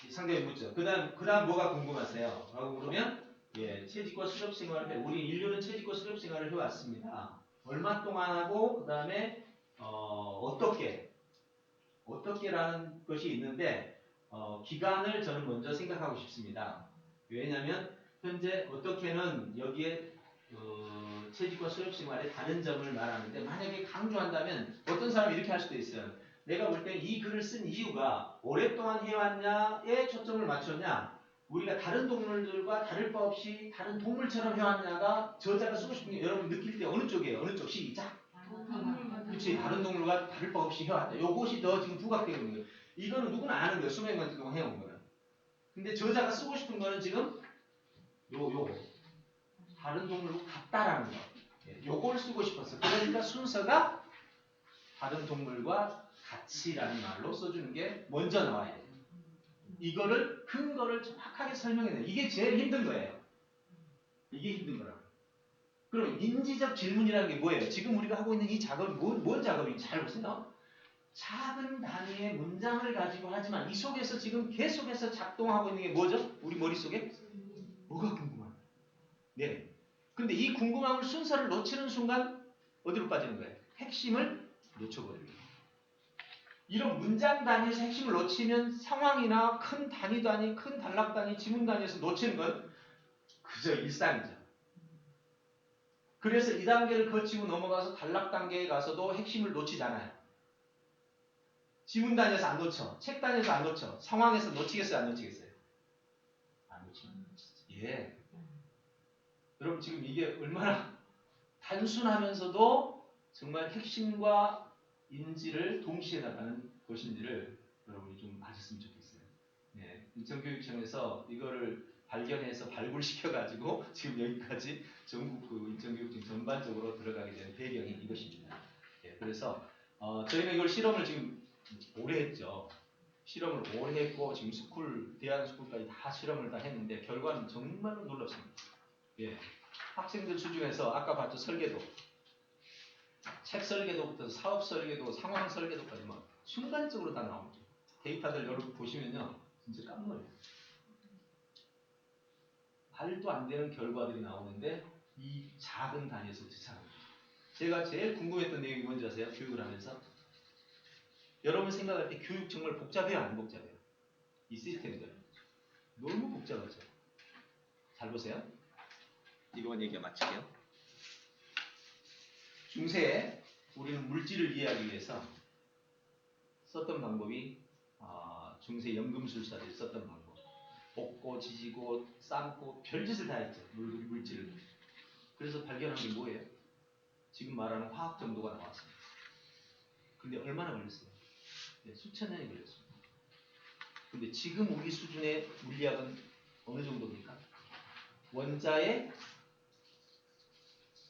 Speaker 1: 상대방이 묻죠. 그 다음 뭐가 궁금하세요? 라고 물으면 예, 채집과 수렵생활을 해. 우리 인류는 채집과 수렵생활을 해왔습니다. 얼마 동안 하고 그 다음에 어떻게라는 것이 있는데 기간을 저는 먼저 생각하고 싶습니다. 왜냐하면 현재 어떻게는 여기에 채집과 수렵생활의 다른 점을 말하는데 만약에 강조한다면 어떤 사람이 이렇게 할 수도 있어요. 내가 볼 때 이 글을 쓴 이유가 오랫동안 해왔냐에 초점을 맞췄냐 우리가 다른 동물들과 다를 바 없이 다른 동물처럼 해왔냐가 저자가 쓰고 싶은 게 여러분 느낄 때 어느 쪽이에요? 어느 쪽? 시작! 그렇지 다른 동물과 다를 바 없이 해왔다. 요것이 더 지금 부각되고 있는 거예요. 이거는 누구나 아는 거예요. 수백 년 동안 해온 거는. 근데 저자가 쓰고 싶은 거는 지금 요거 다른 동물과 같다라는 거. 요걸 쓰고 싶었어. 그러니까 순서가 다른 동물과 같이라는 말로 써주는 게 먼저 나와야 돼요. 이거를 근거를 정확하게 설명해야 돼요. 이게 제일 힘든 거예요. 이게 힘든 거라고. 그럼 인지적 질문이라는 게 뭐예요? 지금 우리가 하고 있는 이 작업이 뭔 작업인지 잘 보세요. 작은 단위의 문장을 가지고 하지만 이 속에서 지금 계속해서 작동하고 있는 게 뭐죠? 우리 머릿속에? 뭐가 궁금한 거예요? 네. 근데 이 궁금함을 순서를 놓치는 순간 어디로 빠지는 거예요? 핵심을 놓쳐버립니다. 이런 문장 단위에서 핵심을 놓치면 상황이나 큰 단위, 큰 단락 단위, 지문 단위에서 놓치는 건 그저 일상이죠. 그래서 이 단계를 거치고 넘어가서 단락 단계에 가서도 핵심을 놓치잖아요. 지문 단위에서 안 놓쳐. 책 단위에서 안 놓쳐. 상황에서 놓치겠어요? 안 놓치겠어요? 안 놓칩니다. 예. 여러분 지금 이게 얼마나 단순하면서도 정말 핵심과 인지를 동시에 나가는 것인지를 여러분이 좀 아셨으면 좋겠어요. 네. 인천교육청에서 이거를 발견해서 발굴시켜가지고 지금 여기까지 전국 그 인천교육청 전반적으로 들어가게 된 배경이 이것입니다. 네. 그래서 저희는 이걸 실험을 지금 오래 했죠. 실험을 오래 했고 지금 대안 스쿨까지 다 실험을 다 했는데 결과는 정말로 놀랍습니다. 예. 학생들 수준에서 아까 봤죠 설계도, 책 설계도부터 사업 설계도, 상황 설계도까지 막 순간적으로 다 나옵니다. 데이터들 여러분 보시면요, 진짜 깜놀해요. 말도 안 되는 결과들이 나오는데 이 작은 단위에서 어떻게 찾아옵니다. 제가 제일 궁금했던 내용이 뭔지 아세요? 교육을 하면서 여러분 생각할 때 교육 정말 복잡해요, 안 복잡해요? 이 시스템들 너무 복잡하죠. 잘 보세요. 이번 얘기가 마칠게요. 중세에 우리는 물질을 이해하기 위해서 썼던 방법이 중세 연금술사들이 썼던 방법. 볶고 지지고 삶고 별짓을 다 했죠. 물질을. 그래서 발견한 게 뭐예요? 지금 말하는 화학 정도가 나왔습니다. 근데 얼마나 걸렸어요? 네, 수천 년이 걸렸습니다. 근데 지금 우리 수준의 물리학은 어느 정도입니까? 원자의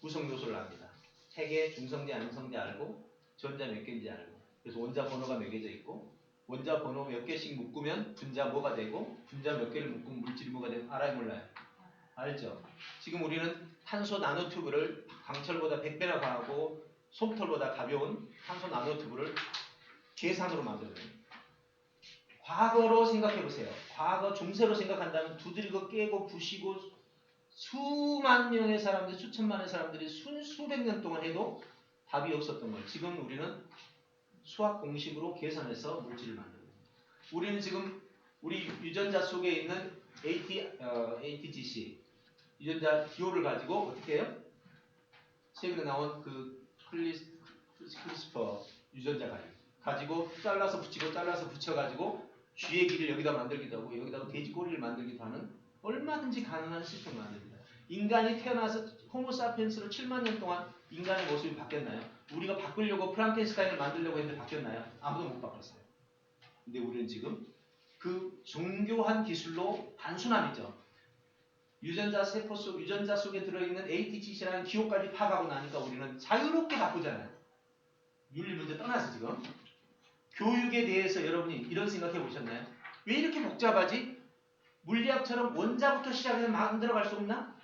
Speaker 1: 구성 요소를 압니다. 핵의 중성제, 암성제 알고 전자 몇 개인지 알고 그래서 원자 번호가 매겨져 있고 원자 번호 몇 개씩 묶으면 분자 뭐가 되고 분자 몇 개를 묶으면 물질이 뭐가 되고 알아요 몰라요? 알죠? 지금 우리는 탄소 나노튜브를 강철보다 100배나 강하고 솜털보다 가벼운 탄소 나노튜브를 계산으로 만들어요. 과거로 생각해 보세요. 과거 중세로 생각한다면 두드리고 깨고 부시고 수만 명의 사람들, 수천만의 사람들이 수백 년 동안 해도 답이 없었던 거예요. 지금 우리는 수학 공식으로 계산해서 물질을 만듭니다. 우리는 지금 우리 유전자 속에 있는 ATGC 유전자 기호를 가지고 어떻게 해요? 최근에 나온 그 크리스퍼 유전자 가지고 잘라서 붙이고 잘라서 붙여가지고 쥐의 귀를 여기다 만들기도 하고 여기다가 돼지 꼬리를 만들기도 하는 얼마든지 가능한 시스템을 만듭니다. 인간이 태어나서 호모사피엔스로 7만 년 동안 인간의 모습이 바뀌었나요? 우리가 바꾸려고 프랑켄슈타인을 만들려고 했는데 바뀌었나요? 아무도 못 바꿨어요. 근데 우리는 지금 그 정교한 기술로 단순함이죠. 유전자 세포 속 유전자 속에 들어있는 ATGC라는 기호까지 파악하고 나니까 우리는 자유롭게 바꾸잖아요. 윤리 문제 떠나서 지금 교육에 대해서 여러분이 이런 생각해 보셨나요? 왜 이렇게 복잡하지? 물리학처럼 원자부터 시작해서 만들어갈 수 없나?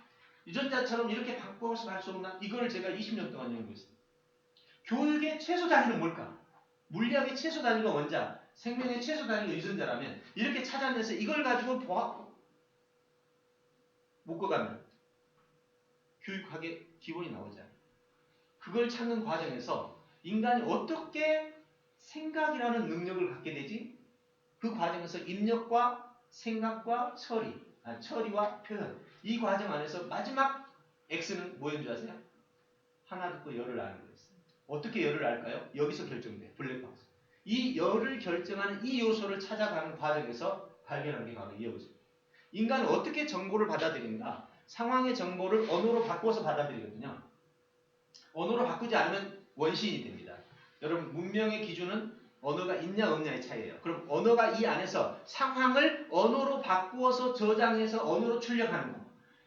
Speaker 1: 유전자처럼 이렇게 바꿔서 갈 수 없나? 이걸 제가 20년 동안 연구했어요. 교육의 최소 단위는 뭘까? 물리학의 최소 단위가 원자, 생명의 최소 단위가 유전자라면 이렇게 찾아내서 이걸 가지고 묶어가면 교육학의 기본이 나오잖아요. 그걸 찾는 과정에서 인간이 어떻게 생각이라는 능력을 갖게 되지? 그 과정에서 입력과 생각과 처리와 표현 이 과정 안에서 마지막 X는 뭐인 줄 아세요? 하나 듣고 열을 아는 거였어요. 어떻게 열을 알까요? 여기서 결정돼요. 블랙박스. 이 열을 결정하는 이 요소를 찾아가는 과정에서 발견한 게 바로 이 요소입니다. 인간은 어떻게 정보를 받아들이는가? 상황의 정보를 언어로 바꿔서 받아들이거든요. 언어로 바꾸지 않으면 원시인이 됩니다. 여러분 문명의 기준은 언어가 있냐 없냐의 차이예요. 그럼 언어가 이 안에서 상황을 언어로 바꾸어서 저장해서 언어로 출력하는 거.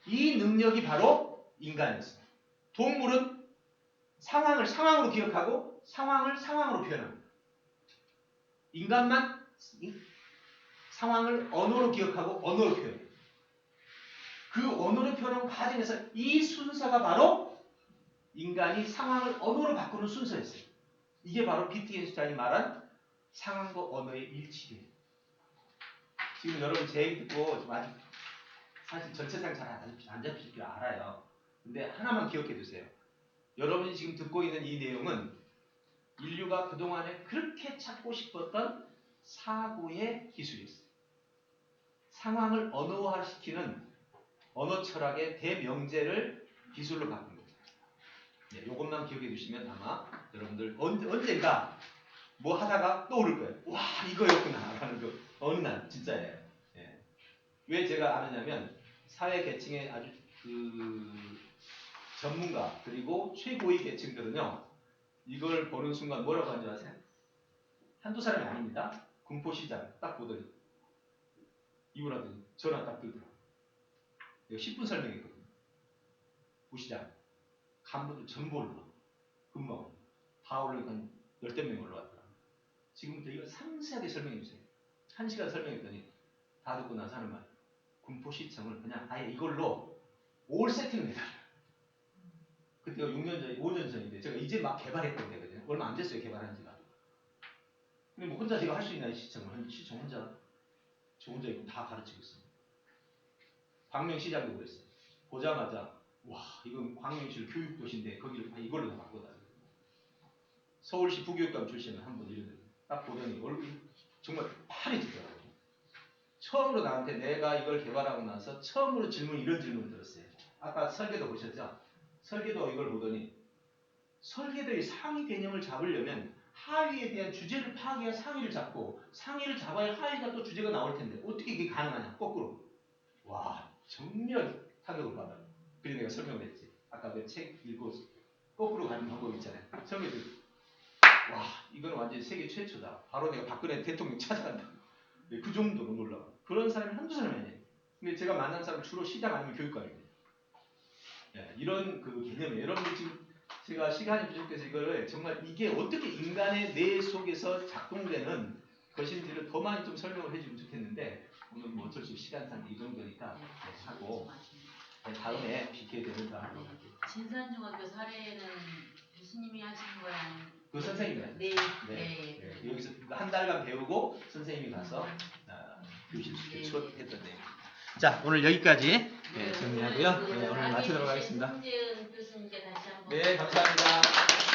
Speaker 1: 이 능력이 바로 인간이었어요. 동물은 상황을 상황으로 기억하고 상황을 상황으로 표현합니다. 인간만 상황을 언어로 기억하고 언어로 표현해요. 그 언어로 표현하는 과정에서 이 순서가 바로 인간이 상황을 언어로 바꾸는 순서였어요. 이게 바로 비트겐슈타인이 말한 상황과 언어의 일치예요. 지금 여러분 제 얘기 듣고 좀 아직 사실 전체상 잘 안 잡힐 줄 알아요. 근데 하나만 기억해 두세요. 여러분이 지금 듣고 있는 이 내용은 인류가 그동안에 그렇게 찾고 싶었던 사고의 기술이었어요. 상황을 언어화시키는 언어 철학의 대명제를 기술로 바꾼 거죠. 네, 이것만 기억해 두시면 아마 여러분들 언젠가 뭐 하다가 떠오를 거예요. 와 이거였구나 라는 거 어느 날 진짜예요. 예. 왜 제가 아느냐면 사회 계층의 아주 그 전문가 그리고 최고위 계층들은요 이걸 보는 순간 뭐라고 하는지 아세요? 한두 사람이 아닙니다. 군포시장 딱 보더니 이분한테 전화 딱 들더라고요. 내가 10분 설명했거든요. 부시장 간부들 전부 올라와 근무하고 다 올라오니까 한 10명 올라왔더라고요. 지금부터 이걸 상세하게 설명해 주세요. 1시간 설명했더니 다 듣고 나서 하는 말 군포시청을 그냥 아예 이걸로 올 세팅을 해달라요. 그때가 6년 전, 5년 전인데 제가 이제 막 개발했던 데거든요. 얼마 안 됐어요 개발한 지가. 근데 뭐 혼자 제가 할 수 있나 이 시청을. 시청 혼자 저 혼자 이거 다 가르치고 있습니다. 광명시장도 그랬어요. 보자마자 와 이건 광명시를 교육도시인데 거기를 이걸로 다 바꿔달라고. 서울시 부교육감 출신은 한 분 이러더니 딱 보더니 얼굴이 정말 파래지더라고요. 처음으로 나한테 내가 이걸 개발하고 나서 처음으로 이런 질문을 들었어요. 아까 설계도 보셨죠? 설계도 이걸 보더니 설계도의 상위 개념을 잡으려면 하위에 대한 주제를 파악해야 상위를 잡고 상위를 잡아야 하위가 또 주제가 나올 텐데 어떻게 이게 가능하냐? 거꾸로. 와, 정말 타격을 받아요. 그래서 내가 설명을 했지. 아까 그 책 읽고 거꾸로 가는 방법 있잖아요. 설계도. 와, 이건 완전히 세계 최초다. 바로 내가 박근혜 대통령 찾아간다. 그 정도로 놀라워. 그런 사람이 한두 사람이 아니에요. 근데 제가 만난 사람 주로 시장 아니면 교육관입니다. 예, 이런 그 개념이에요. 여러분들 지금 제가 시간이 부족해서 이거를 정말 이게 어떻게 인간의 뇌 속에서 작동되는 것인지를 더 많이 좀 설명을 해주면 좋겠는데 오늘 뭐 어쩔 수 없이 시간상 이 정도니까 하고 다음에 뵙게 되는 거 하도록 할게요.
Speaker 6: 진산중학교 사례는 교수님이 하신 거야?
Speaker 1: 그 선생님이
Speaker 6: 네.
Speaker 1: 네. 여기서 한 달간 배우고 선생님이 가서 교실 수업했던 내용. 자, 오늘 여기까지 정리하고요. 오늘 마치도록 하겠습니다.
Speaker 6: 손재은 교수님께 다시 한번.
Speaker 1: 네, 감사합니다.